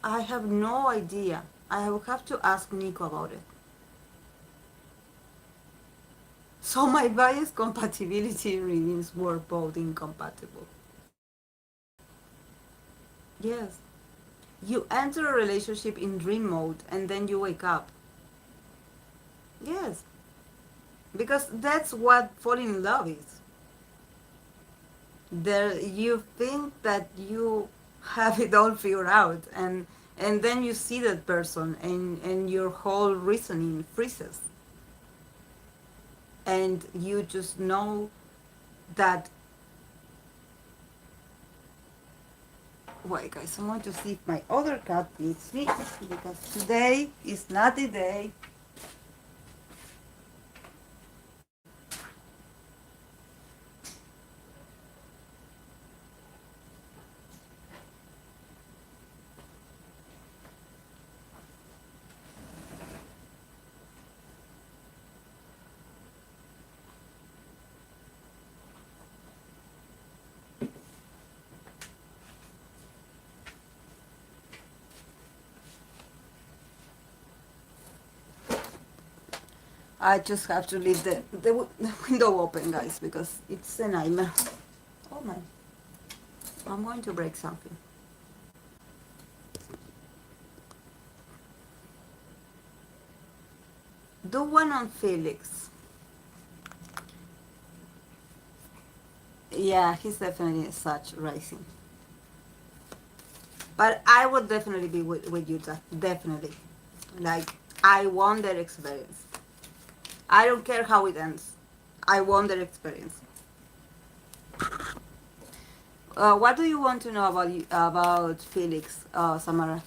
I have no idea. I will have to ask Nico about it. So my bias compatibility readings were both incompatible. Yes. You enter a relationship in dream mode and then you wake up. Yes. Because that's what falling in love is. There, you think that you have it all figured out, and and then you see that person, and your whole reasoning freezes, and you just know that. Wait, guys, I'm going to see if my other cat needs me, because today is not the day. I just have to leave the window open, guys, because it's a nightmare. Oh my, I'm going to break something. Do one on Felix. Yeah, he's definitely such racing. But I would definitely be with Utah. Definitely. Like, I want that experience. I don't care how it ends. I want that experience. What do you want to know about Felix, Samara?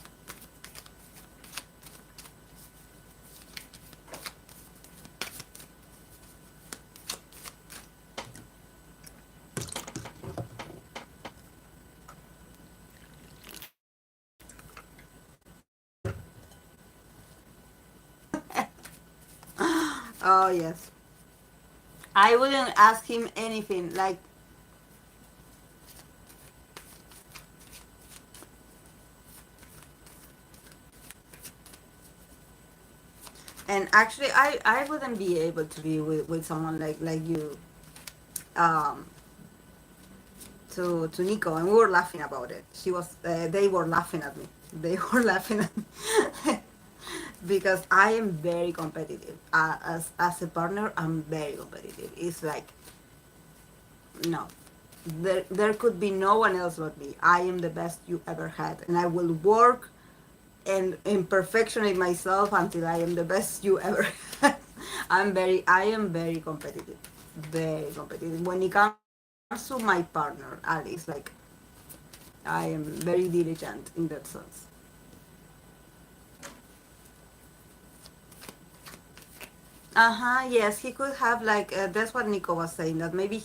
Oh yes. I wouldn't ask him anything. Like, and actually, I wouldn't be able to be with someone like you, um, to Nico, and we were laughing about it. They were laughing at me. They were laughing at me. Because I am very competitive. As a partner, I'm very competitive. It's like, no, there could be no one else but me. I am the best you ever had, and I will work and imperfectionate myself until I am the best you ever had. I am very competitive, very competitive. When it comes to my partner, Alice, like, I am very diligent in that sense. Uh-huh, yes, he could have, like, that's what Nico was saying, that maybe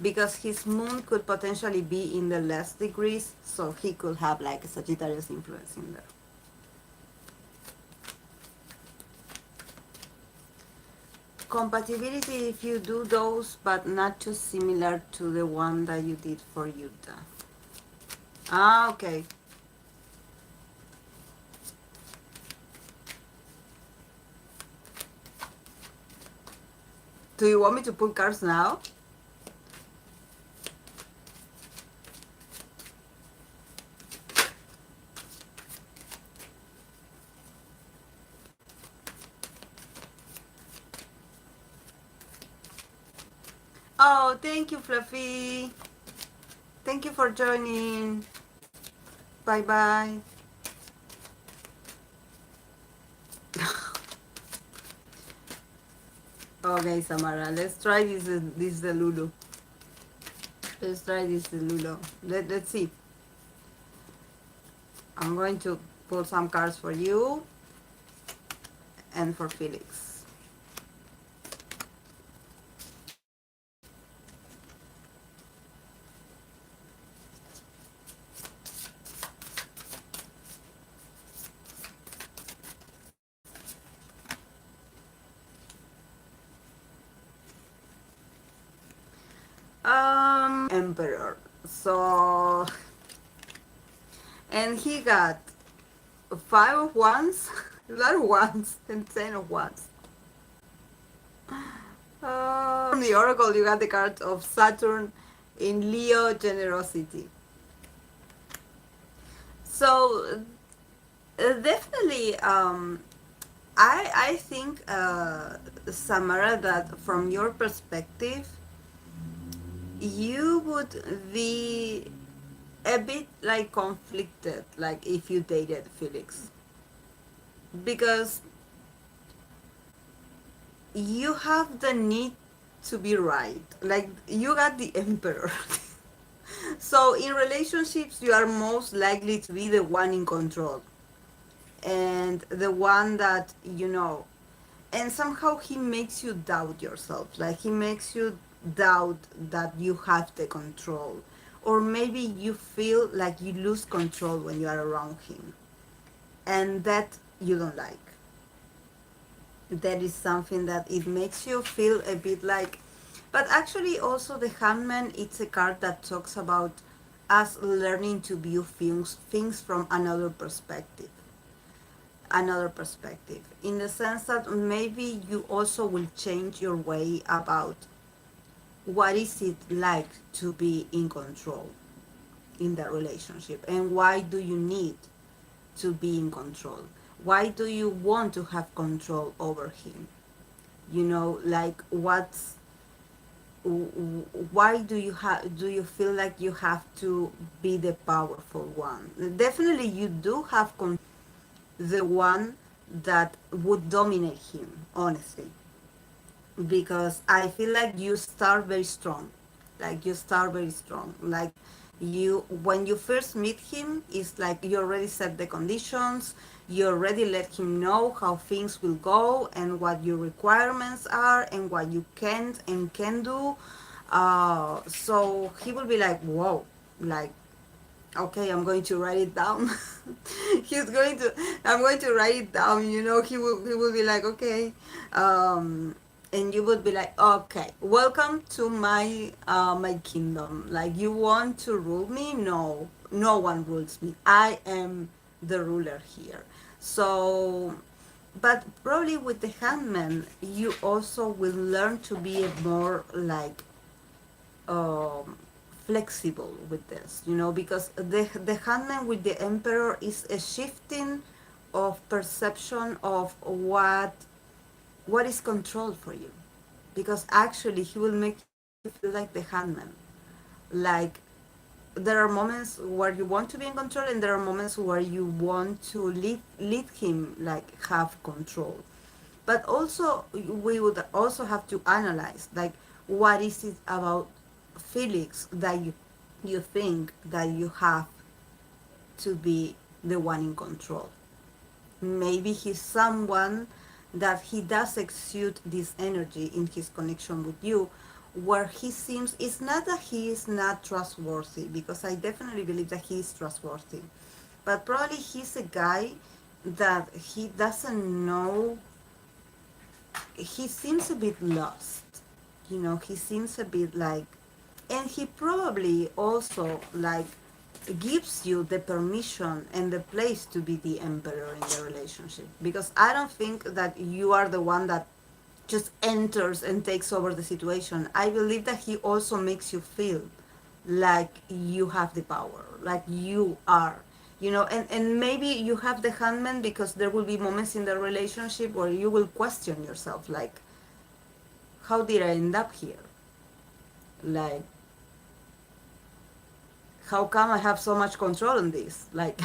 because his moon could potentially be in the less degrees, so he could have like a Sagittarius influence in there. Compatibility, if you do those, but not too similar to the one that you did for Utah. Ah, okay. Do you want me to pull cards now? Oh, thank you, Fluffy. Thank you for joining. Bye bye. Okay, Samara, let's try this the Lulu. Let's try this the Lulu. Let's see. I'm going to pull some cards for you and for Felix. Emperor. So, and he got 5 of wands, a lot of wands, and 10 of wands. From the oracle, you got the card of Saturn in Leo generosity. So, definitely, I think, Samara, that from your perspective, you would be a bit like conflicted, like if you dated Felix, because you have the need to be right. Like you got the emperor. So in relationships, you are most likely to be the one in control and the one that and somehow he makes you doubt yourself. Like he makes you doubt that you have the control, or maybe you feel like you lose control when you are around him, and that you don't like. That is something that it makes you feel a bit like. But actually also the Hangman, it's a card that talks about us learning to view things from another perspective, in the sense that maybe you also will change your way about what is it like to be in control in that relationship, and why do you need to be in control, why do you want to have control over him, like why do you feel like you have to be the powerful one. Definitely you do have the one that would dominate him, honestly, because I feel like you start very strong. Like you start very strong. Like you, when you first meet him, it's like you already set the conditions. You already let him know how things will go and what your requirements are and what you can't and can do. So he will be like, whoa, like okay, I'm going to write it down. He's going to I'm going to write it down. He will be like, okay, and you would be like, okay, welcome to my kingdom. Like, you want to rule me? No, no one rules me. I am the ruler here. So, but probably with the Handman, you also will learn to be a more like um, flexible with this, because the Handman with the Emperor is a shifting of perception of what is control for you, because actually he will make you feel like the Handman. Like, there are moments where you want to be in control, and there are moments where you want to lead him, like have control. But also we would also have to analyze, like, what is it about Felix that you think that you have to be the one in control. Maybe he's someone that he does exude this energy in his connection with you, where he seems, it's not that he is not trustworthy, because I definitely believe that he is trustworthy, but probably he's a guy that he doesn't know. He seems a bit lost, he seems a bit like, and he probably also like gives you the permission and the place to be the emperor in the relationship, because I don't think that you are the one that just enters and takes over the situation. I believe that he also makes you feel like you have the power, like you are, and maybe you have the handman, because there will be moments in the relationship where you will question yourself, like, how did I end up here? Like, how come I have so much control on this? Like,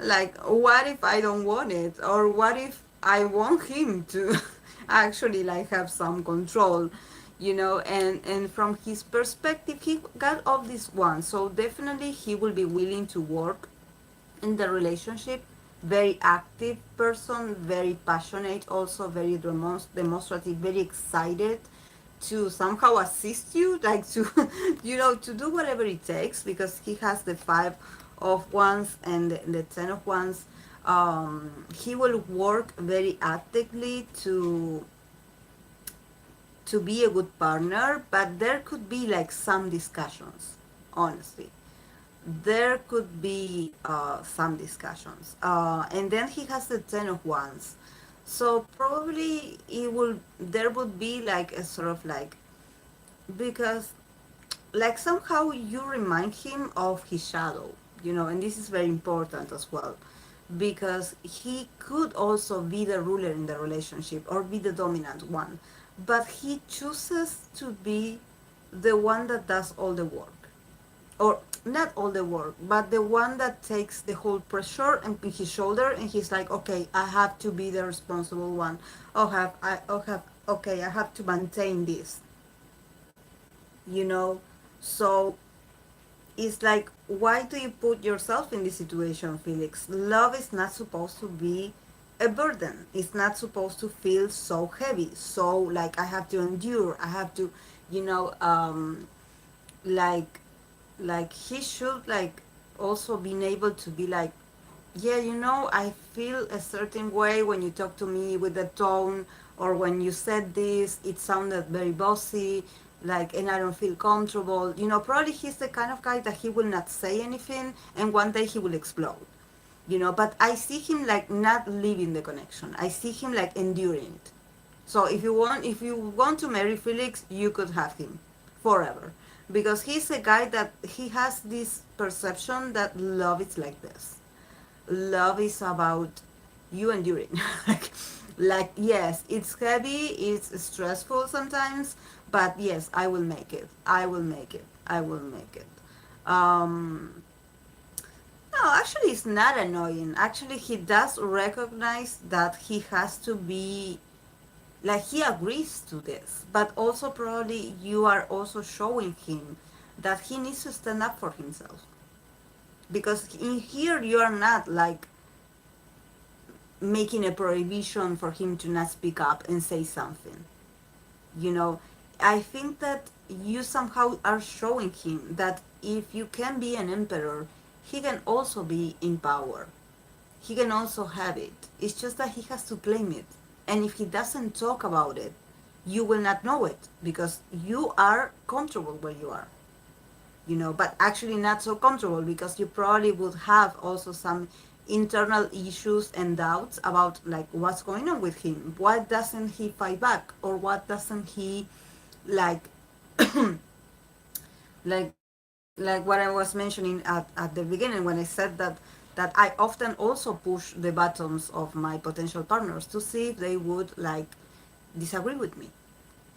like, what if I don't want it? Or what if I want him to actually like have some control? And from his perspective, he got all this one. So definitely he will be willing to work in the relationship. Very active person, very passionate, also very demonstrative, very excited to somehow assist you, like to to do whatever it takes, because he has the 5 of wands and the 10 of wands. He will work very actively to be a good partner, but there could be like some discussions, honestly. There could be some discussions, and then he has the 10 of wands. So probably it will there would be like a sort of like, because like somehow you remind him of his shadow, and this is very important as well, because he could also be the ruler in the relationship or be the dominant one, but he chooses to be the one that does all the work, or not all the work, but the one that takes the whole pressure and his shoulder, and he's like, okay, I have to be the responsible one. Okay, I have to maintain this, you know. So it's like, why do you put yourself in this situation, Felix? Love is not supposed to be a burden. It's not supposed to feel so heavy. So like I have to endure. I have to, you know, like he should like also being able to be like, yeah, you know, I feel a certain way when you talk to me with the tone, or when you said this, it sounded very bossy, like, and I don't feel comfortable. You know, probably he's the kind of guy that he will not say anything, and one day he will explode. You know, but I see him like not leaving the connection. I see him like enduring it. So if you want to marry Felix, you could have him forever, because he's a guy that he has this perception that love is like this. Love is about you enduring. like yes, it's heavy, it's stressful sometimes, but yes, I will make it. I will make it. I will make it. Um, no, actually, it's not annoying. Actually, he does recognize that he has to be like he agrees to this, but also probably you are also showing him that he needs to stand up for himself, because in here you are not like making a prohibition for him to not speak up and say something, you know. I think that you somehow are showing him that if you can be an emperor, he can also be in power. He can also have it. It's just that he has to claim it. And if he doesn't talk about it, you will not know it, because you are comfortable where you are, you know, but actually not so comfortable, because you probably would have also some internal issues and doubts about like what's going on with him. Why doesn't he fight back, or what doesn't he like like what I was mentioning at the beginning when I said that I often also push the buttons of my potential partners to see if they would like disagree with me,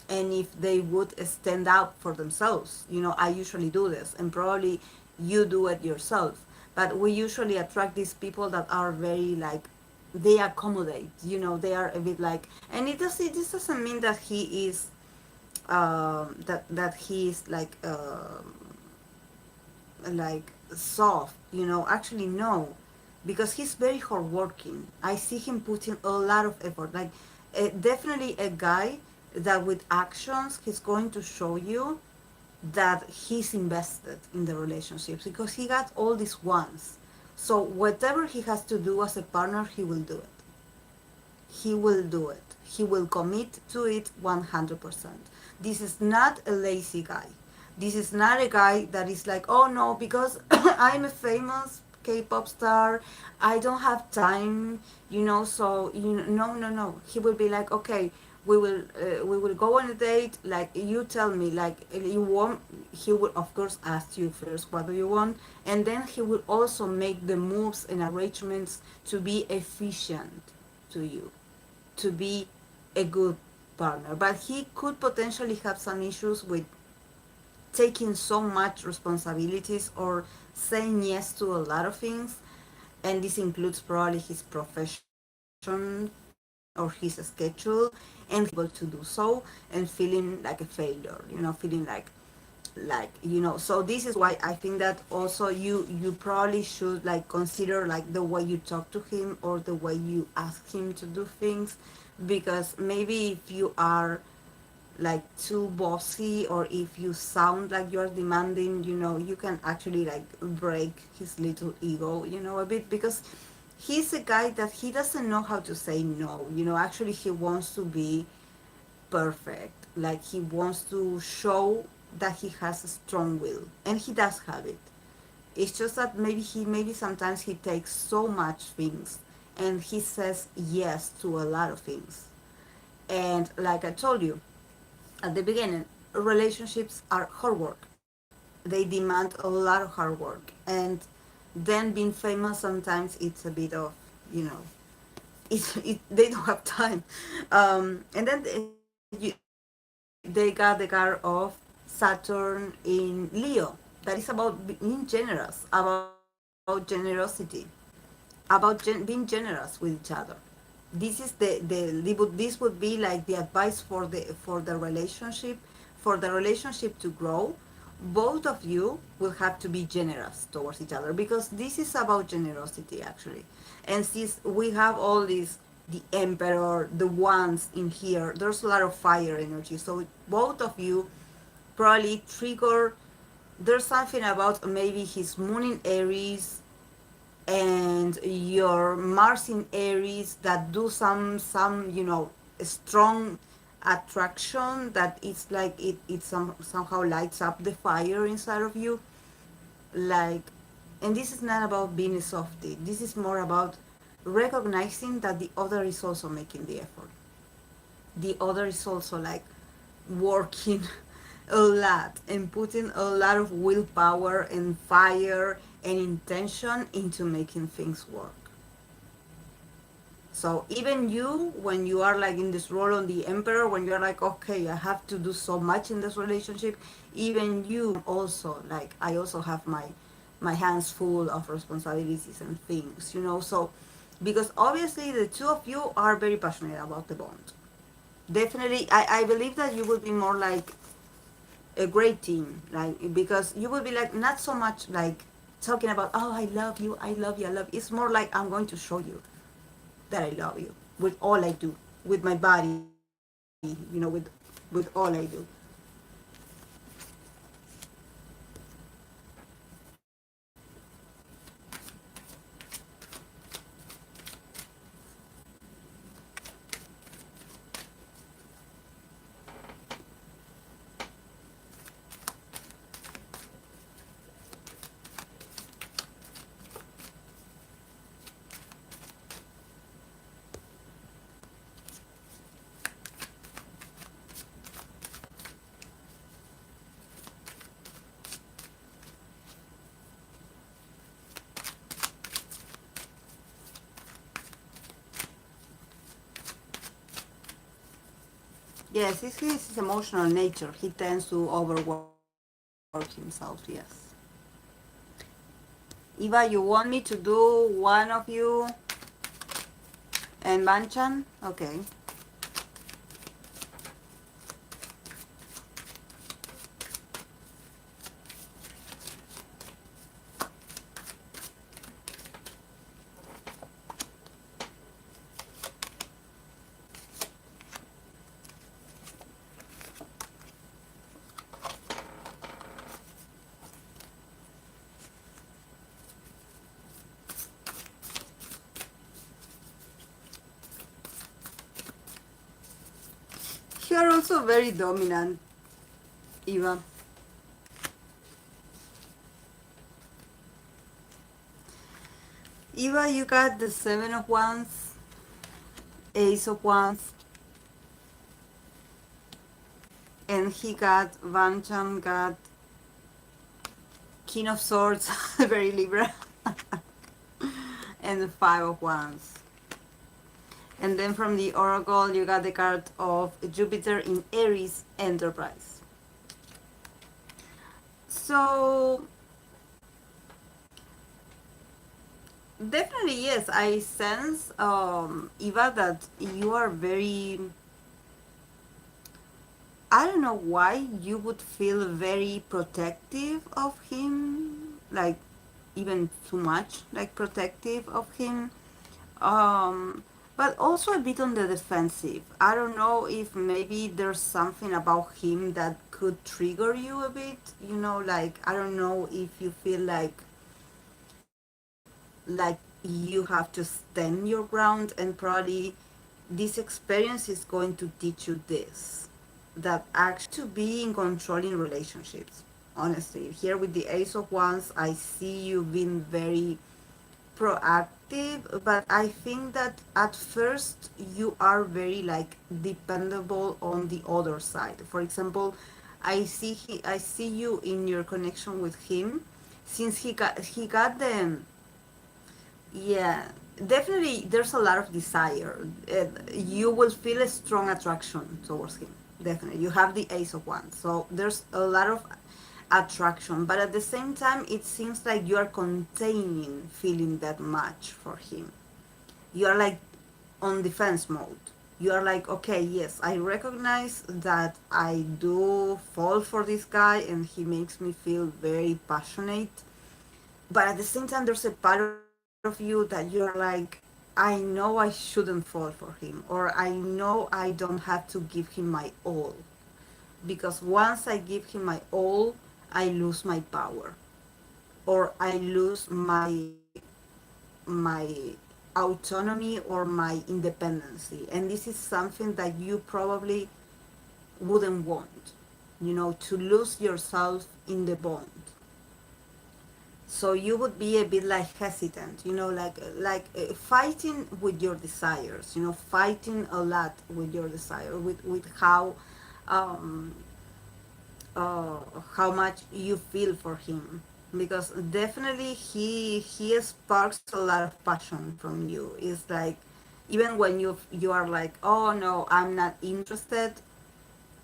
and if they would stand up for themselves. You know, I usually do this, and probably you do it yourself. But we usually attract these people that are very like, they accommodate. You know, they are a bit like, and this doesn't mean that he is that he is like soft. You know, actually no, because he's very hardworking. I see him putting a lot of effort. Like definitely a guy that with actions he's going to show you that he's invested in the relationships, because he got all these wants. So whatever he has to do as a partner, he will do it. He will do it. He will commit to it 100%. This is not a lazy guy. This is not a guy that is like, oh no, because I'm a famous K-pop star, I don't have time, you know. So you know, no. He will be like, okay, we will go on a date. Like you tell me, like you want. He will of course ask you first, what do you want, and then he will also make the moves and arrangements to be efficient to you, to be a good partner. But he could potentially have some issues with taking so much responsibilities or saying yes to a lot of things, and this includes probably his profession or his schedule, and he's not able to do so, and feeling like a failure, you know, feeling like, you know. So this is why I think that also you probably should like consider like the way you talk to him, or the way you ask him to do things, because maybe if you are like too bossy, or if you sound like you're demanding, you know, you can actually like break his little ego, you know, a bit, because he's a guy that he doesn't know how to say no, you know. Actually he wants to be perfect, like he wants to show that he has a strong will, and he does have it. It's just that maybe sometimes he takes so much things, and he says yes to a lot of things. And like I told you at the beginning, relationships are hard work. They demand a lot of hard work, and then being famous sometimes it's a bit of, you know, they don't have time. And then they got the card of Saturn in Leo. That's right. that is about being generous, about generosity, about being generous with each other. This is this would be like the advice for the relationship, to grow. Both of you will have to be generous towards each other, because this is about generosity actually. And since we have all these, the emperor, the wands in here, there's a lot of fire energy, so both of you probably trigger. There's something about maybe his moon in Aries and your Mars in Aries that do some strong attraction, that it's like somehow lights up the fire inside of you. Like, and this is not about being a softie, this is more about recognizing that the other is also making the effort. The other is also like working a lot and putting a lot of willpower and fire and intention into making things work. So even you, when you are like in this role on the emperor, when you're like, okay, I have to do so much in this relationship, even you also, like, I also have my hands full of responsibilities and things, so because obviously the two of you are very passionate about the bond. Definitely, I believe that you will be more like a great team, like, because you will be like not so much like talking about, oh, I love you, I love you, I love you. It's more like, I'm going to show you that I love you with all I do, with my body, with all I do. Yes, it's his emotional nature. He tends to overwork himself, yes. Eva, you want me to do one of you and Banchan? Okay. You are also very dominant, Eva. Eva, you got the Seven of Wands, Ace of Wands, and he got, Vanchan got King of Swords, very Libra, and the Five of Wands. And then from the Oracle, you got the card of Jupiter in Aries, Enterprise. So, definitely, yes, I sense, Eva, that you are very, I don't know why you would feel very protective of him, like even too much, like protective of him. Um, but also a bit on the defensive. I don't know if maybe there's something about him that could trigger you a bit. Like, I don't know if you feel like you have to stand your ground, and probably this experience is going to teach you this, that actually to be in control in relationships. Honestly, here with the Ace of Wands, I see you being very proactive, but I think that at first you are very like dependable on the other side. For example, I see you in your connection with him, since he got the, yeah, definitely there's a lot of desire. You will feel a strong attraction towards him. Definitely. You have the Ace of Wands. So there's a lot of attraction, but at the same time it seems like you are containing feeling that much for him. You are like on defense mode. You are like, okay, yes, I recognize that I do fall for this guy and he makes me feel very passionate, but at the same time there's a part of you that you're like, I know I shouldn't fall for him, or I know I don't have to give him my all, because once I give him my all, I lose my power, or I lose my autonomy or my independency. And this is something that you probably wouldn't want, to lose yourself in the bond. So you would be a bit like hesitant, like fighting with your desires, fighting a lot with your desire, with um, uh, how much you feel for him, because definitely he sparks a lot of passion from you. It's like, even when you are like, oh no, I'm not interested,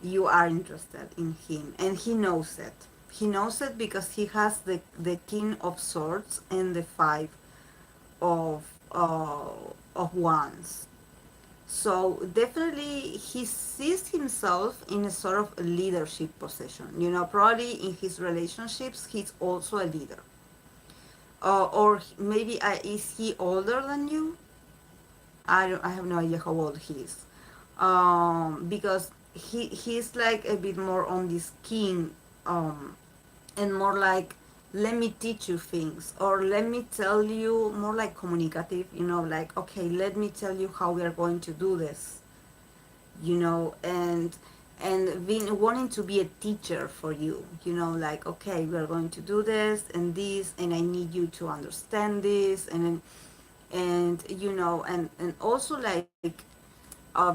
you are interested in him, and he knows it. He knows it because he has the king of swords and the five of wands. So definitely he sees himself in a sort of leadership position. Probably in his relationships, he's also a leader. Or maybe is he older than you? I have no idea how old he is. Because he's like a bit more on this king, and more like, let me teach you things, or let me tell you, more like communicative, like, okay, let me tell you how we are going to do this, and being wanting to be a teacher for you, like, okay, we are going to do this, and I need you to understand this, and also like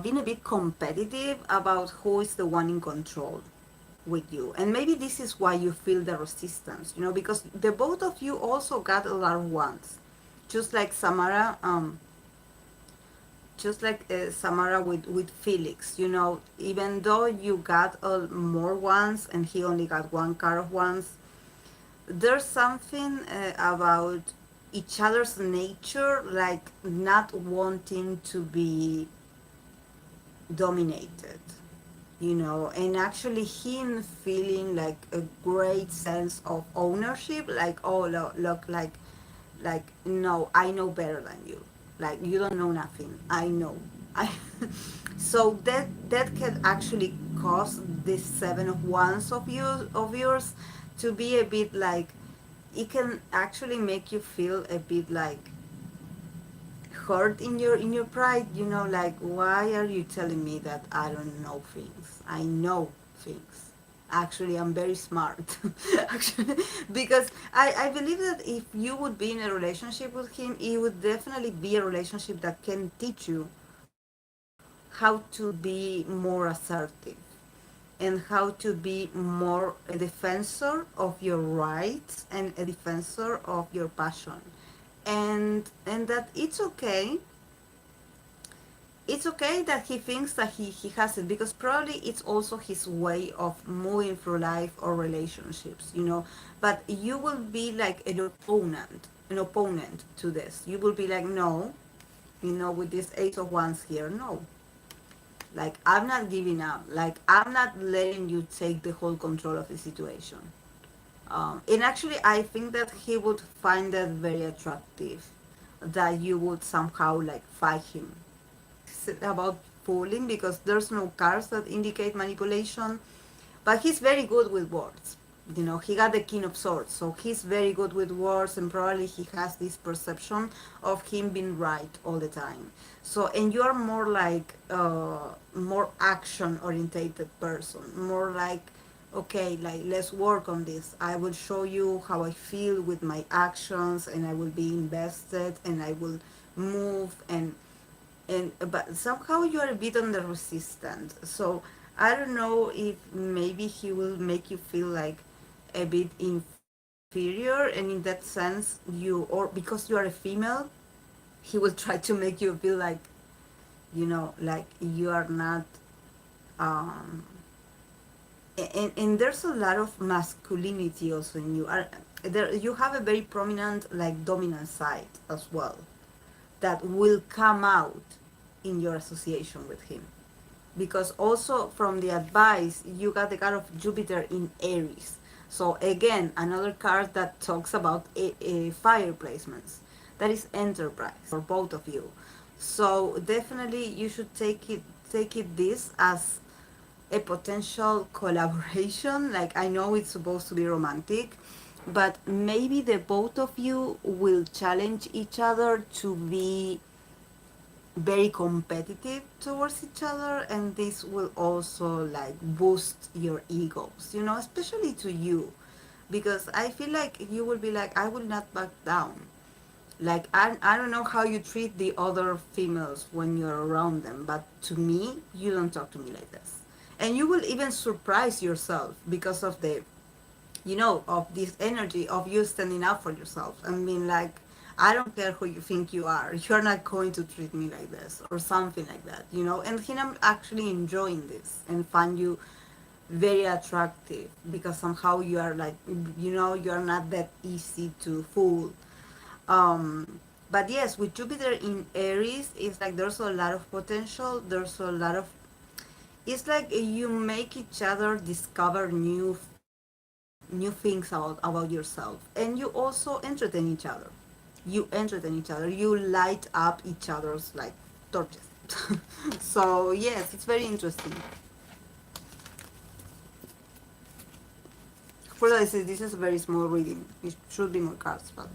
being a bit competitive about who is the one in control with you. And maybe this is why you feel the resistance, because the both of you also got a lot of wants, just like Samara, Samara with Felix, even though you got more ones and he only got one card of ones, there's something about each other's nature, like not wanting to be dominated, and actually him feeling like a great sense of ownership, like, oh, look, like, no, I know better than you, like, you don't know nothing, I know. I So that can actually cause this seven of wands of yours to be a bit like, it can actually make you feel a bit like hurt in your pride, like, why are you telling me that I don't know things? I know things. Actually, I'm very smart. Actually, because I believe that if you would be in a relationship with him, it would definitely be a relationship that can teach you how to be more assertive, and how to be more a defensor of your rights and a defensor of your passion, and that it's okay that he thinks that he has it, because probably it's also his way of moving through life or relationships, but you will be like an opponent to this. You will be like, no, with this ace of wands here, no, like, I'm not giving up, like, I'm not letting you take the whole control of the situation. And actually, I think that he would find that very attractive, that you would somehow like fight him. About fooling, because there's no cards that indicate manipulation, but he's very good with words. He got the king of swords, so he's very good with words, and probably he has this perception of him being right all the time. So, and you're more like more action orientated person, more like, okay, like, let's work on this. I will show you how I feel with my actions, and I will be invested, and I will move, and but somehow you are a bit on the resistance. So I don't know if maybe he will make you feel like a bit inferior, and in that sense, or because you are a female, he will try to make you feel like you are not, um And there's a lot of masculinity also in you. There you have a very prominent like dominant side as well that will come out in your association with him, because also from the advice you got the card of Jupiter in Aries. So again, another card that talks about a fire placements. That is enterprise for both of you. So definitely you should take it this as a potential collaboration. Like, I know it's supposed to be romantic, but maybe the both of you will challenge each other to be very competitive towards each other, and this will also like boost your egos, especially to you, because I feel like you will be like, I will not back down. Like, I don't know how you treat the other females when you're around them, but to me, you don't talk to me like this. And you will even surprise yourself because of of this energy of you standing up for yourself and being like, I don't care who you think you are, you're not going to treat me like this, or something like that. And him actually enjoying this and find you very attractive because somehow you are like, you're not that easy to fool. But yes, with Jupiter in Aries, it's like there's a lot of potential. There's a lot of. It's like you make each other discover new things about yourself, and you also entertain each other. You entertain each other. You light up each other's like torches. So yes, it's very interesting. For this is a very small reading. It should be more cards, but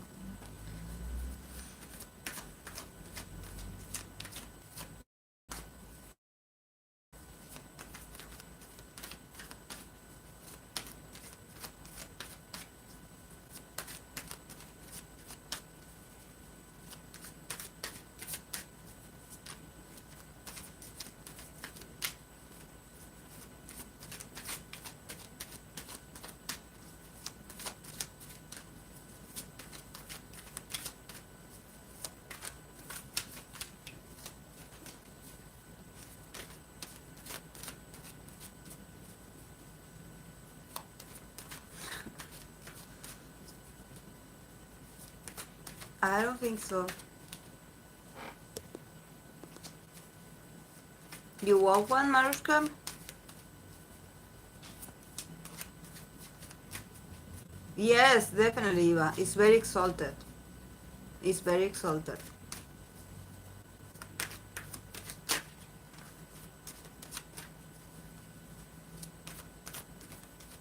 I don't think so. You want one, Marushka? Yes, definitely, Eva. It's very exalted. It's very exalted.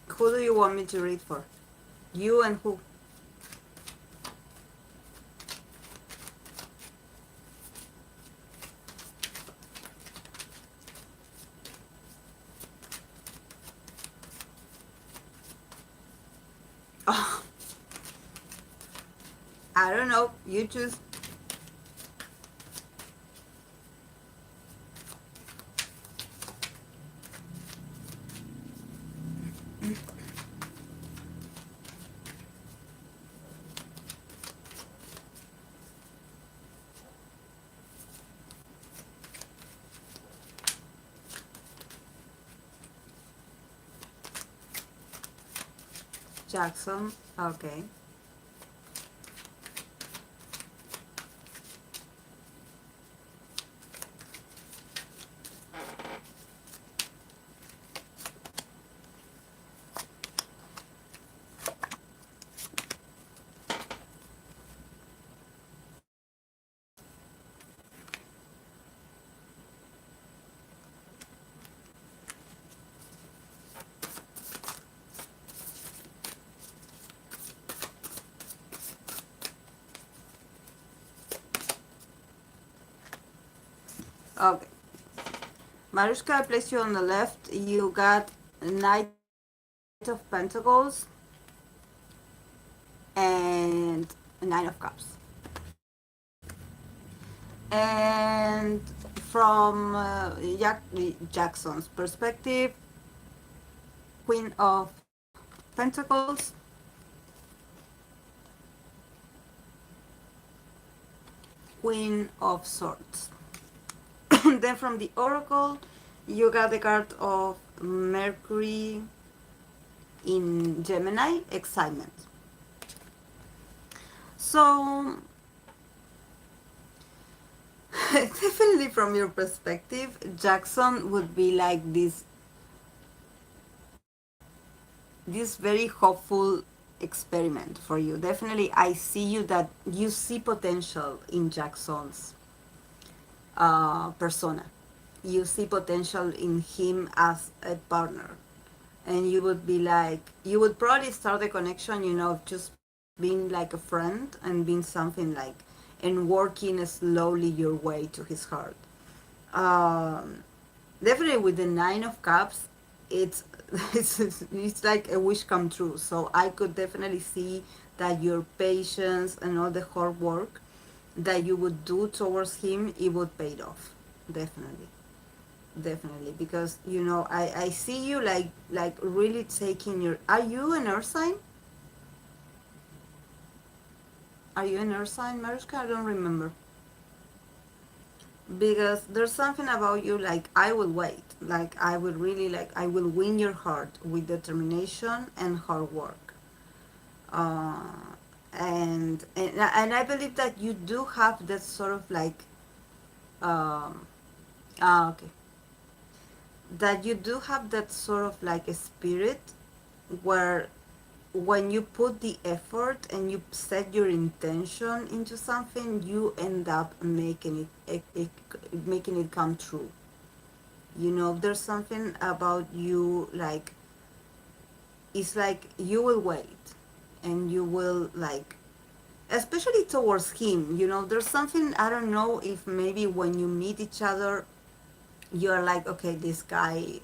Who do you want me to read for? You and who? Oh, I don't know. You choose. Jackson. Okay. Okay. Marushka, I placed you on the left. You got Knight of Pentacles and Nine of Cups. And from Jackson's perspective, Queen of Pentacles, Queen of Swords. Then from the Oracle, you got the card of Mercury, in Gemini, excitement. So definitely from your perspective, Jackson would be like this very hopeful experiment for you. Definitely, I see you that you see potential in Jackson's persona. You see potential in him as a partner, and you would be like, you would probably start the connection, of just being like a friend and being something like, and working slowly your way to his heart. Um, Definitely with the Nine of Cups, it's it's like a wish come true. So I could definitely see that your patience and all the hard work that you would do towards him, it would pay off. Definitely, definitely, because I see you like really taking your. Are you an Earth sign? Are you an Earth sign, Mariska? I don't remember. Because there's something about you like I will wait, like I will really like I will win your heart with determination and hard work. uh, and I believe that you do have that sort of like um, okay, that you do have that sort of like a spirit where when you put the effort and you set your intention into something, you end up making it come true. There's something about you like it's like you will wait and you will like, especially towards him, there's something, I don't know if maybe when you meet each other you're like, okay, this guy,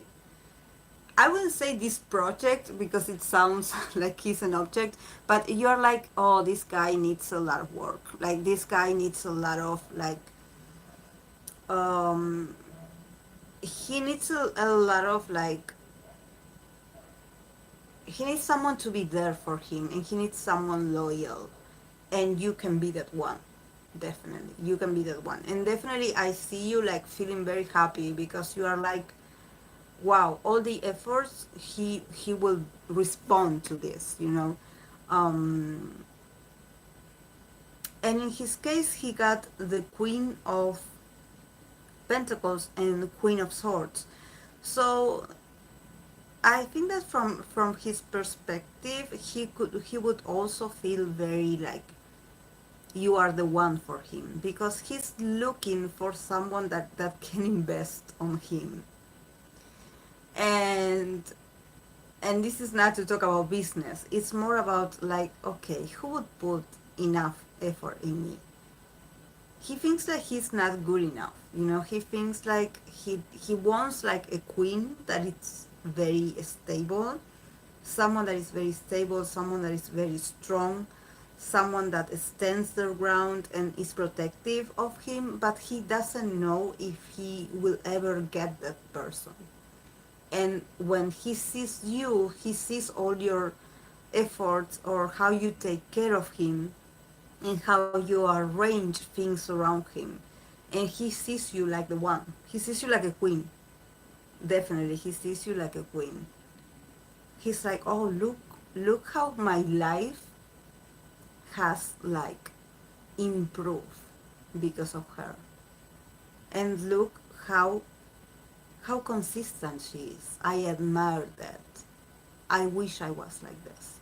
I wouldn't say this project because it sounds like he's an object, but you're like, oh, this guy needs a lot of work, like this guy needs a lot of like um he needs a lot of like he needs someone to be there for him, and he needs someone loyal, and you can be that one. Definitely you can be that one, and definitely I see you like feeling very happy because you are like, wow, all the efforts, he will respond to this, um and in his case he got the Queen of Pentacles and the Queen of Swords. So I think that from his perspective, he would also feel very like you are the one for him, because he's looking for someone that can invest on him. And and this is not to talk about business. It's more about like, okay, who would put enough effort in me? He thinks that he's not good enough. He thinks like he wants like a queen that is very stable, someone that is very stable, someone that is very strong, someone that stands their ground and is protective of him, but he doesn't know if he will ever get that person. And when he sees you, he sees all your efforts or how you take care of him and how you arrange things around him. And he sees you like the one. He sees you like a queen. Definitely, he sees you like a queen. He's like, oh, look how my life has like improved because of her. And look how consistent she is. I admire that. I wish I was like this.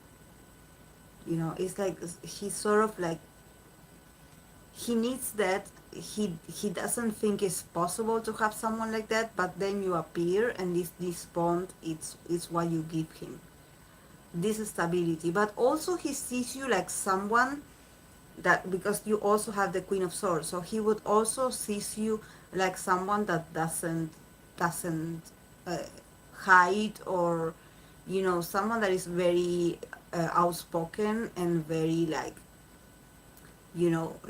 It's like he's sort of like he needs that. He doesn't think it's possible to have someone like that, but then you appear, and this bond, it's what you give him, this stability. But also he sees you like someone that, because you also have the Queen of Swords, so he would also sees you like someone that doesn't uh, hide, or someone that is very outspoken and very like,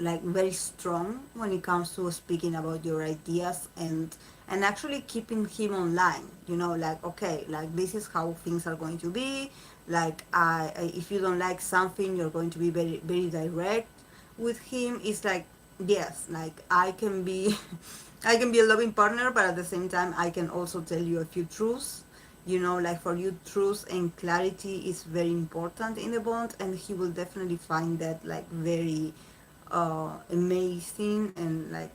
like very strong when it comes to speaking about your ideas, and actually keeping him online, like, okay, like this is how things are going to be, like if you don't like something, you're going to be very very direct with him. It's like, yes, like I can be I can be a loving partner, but at the same time I can also tell you a few truths, like for you, truth and clarity is very important in the bond, and he will definitely find that like very amazing. And like,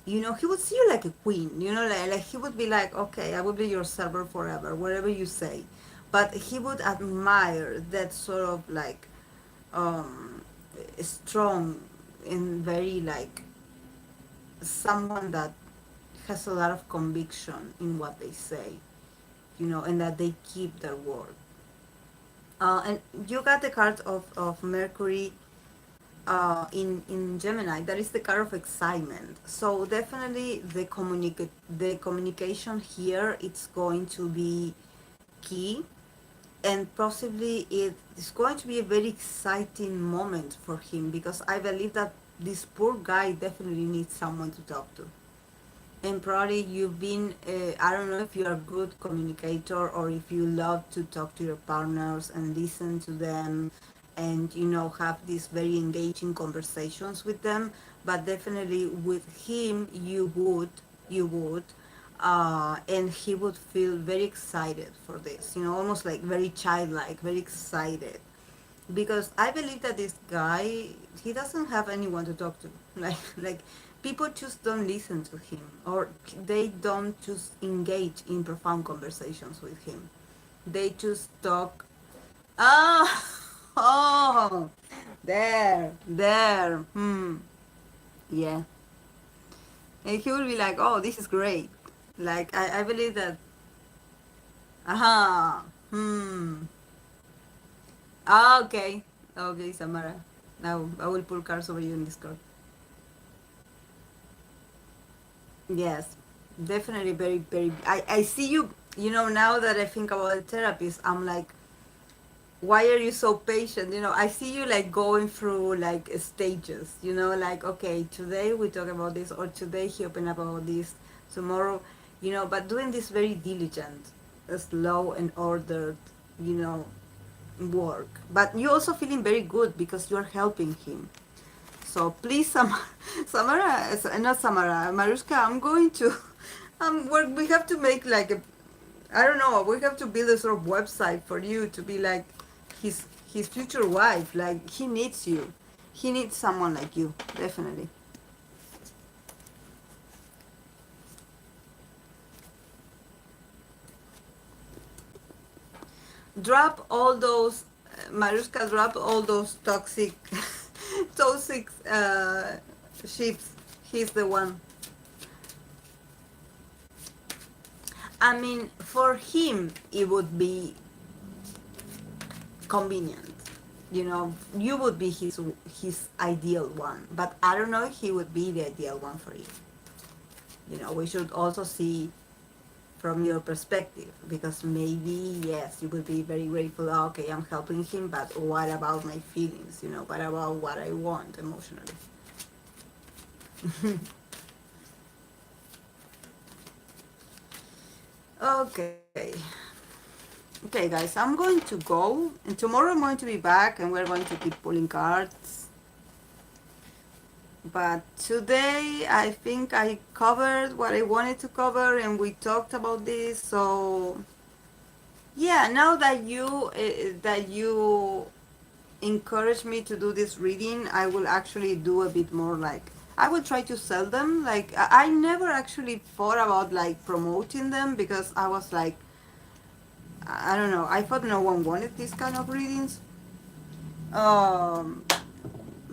he would see you like a queen, like he would be like, okay, I will be your server forever, whatever you say. But he would admire that sort of like um, strong and very like someone that has a lot of conviction in what they say, and that they keep their word. And you got the card of Mercury in Gemini. That is the card of excitement. So definitely the communication here, it's going to be key, and possibly it is going to be a very exciting moment for him, because I believe that this poor guy definitely needs someone to talk to. And probably you've been, I don't know if you're a good communicator, or if you love to talk to your partners and listen to them, and have these very engaging conversations with them. But definitely with him, you would, and he would feel very excited for this, almost like very childlike, very excited, because I believe that this guy, he doesn't have anyone to talk to. Like people just don't listen to him, or they don't just engage in profound conversations with him. They just talk. Ah, oh, there. Yeah, and he will be like, oh, this is great. Like I believe that. Aha. Hmm. Ah, okay. Okay, Samara. Now I will pull cards over you in Discord. Yes, definitely very, very. I see you, now that I think about the therapist, I'm like, why are you so patient? I see you like going through like stages, like, okay, today we talk about this, or today he opened up about this, tomorrow, but doing this very diligent, slow and ordered, you know, work. But you also feeling very good because you're helping him. So please, Samara, not Samara, Maruska, I'm going to, we have to make like a, I don't know, we have to build a sort of website for you to be like his his future wife. Like he needs you, he needs someone like you, definitely. Drop all those, Maruska, drop all those toxic, toxic ships. He's the one. I mean, for him, it would be convenient. You would be his ideal one, but I don't know if he would be the ideal one for you. We should also see from your perspective, because maybe yes, you would be very grateful. "Oh, okay, I'm helping him, but what about my feelings? What about what I want emotionally?" Okay. Okay, guys, I'm going to go, and tomorrow I'm going to be back, and we're going to keep pulling cards. But today, I think I covered what I wanted to cover, and we talked about this. So, yeah, now that you encourage me to do this reading, I will actually do a bit more. Like, I will try to sell them. Like, I never actually thought about like promoting them, because I was like, I don't know. I thought no one wanted this kind of readings. Um,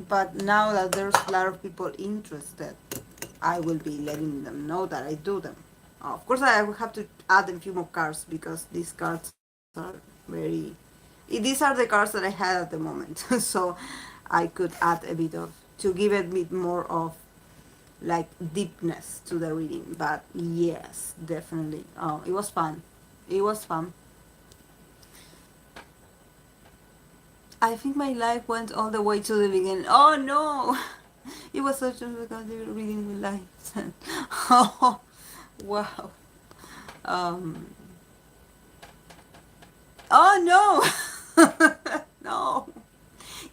but now that there's a lot of people interested, I will be letting them know that I do them. Of course, I will have to add a few more cards, because these cards are very. These are the cards that I had at the moment, so I could add a bit of, to give it a bit more of like deepness to the reading. But yes, definitely. Oh, it was fun. It was fun. I think my life went all the way to the beginning. Oh no! It was such a difficult reading with lights. Oh, wow. Um. Oh no! No.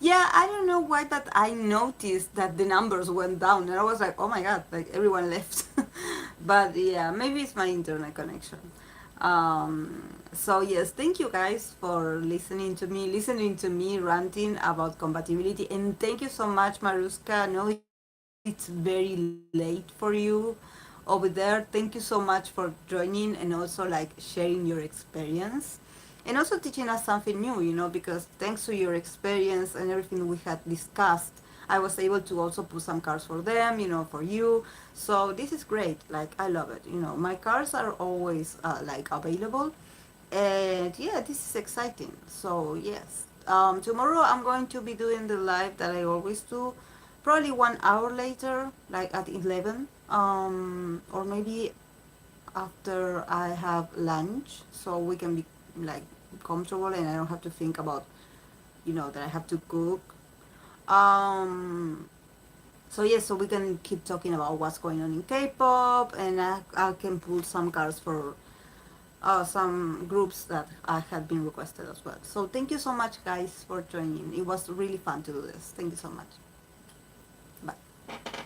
Yeah, I don't know why, but I noticed that the numbers went down, and I was like, oh my god, like everyone left. But yeah, maybe it's my internet connection. So yes, thank you guys for listening to me ranting about compatibility, and thank you so much, Maruska. I know it's very late for you over there. Thank you so much for joining and also like sharing your experience, and also teaching us something new. Because thanks to your experience and everything we had discussed, I was able to also put some cards for them, for you. So this is great. Like I love it. My cards are always like available, and yeah, this is exciting. So yes, tomorrow I'm going to be doing the live that I always do, probably 1 hour later, like at 11, or maybe after I have lunch, so we can be like comfortable and I don't have to think about that I have to cook. Um, so yes, so we can keep talking about what's going on in K-pop, and I can pull some cards for some groups that I had been requested as well. So thank you so much, guys, for joining. It was really fun to do this. Thank you so much. Bye.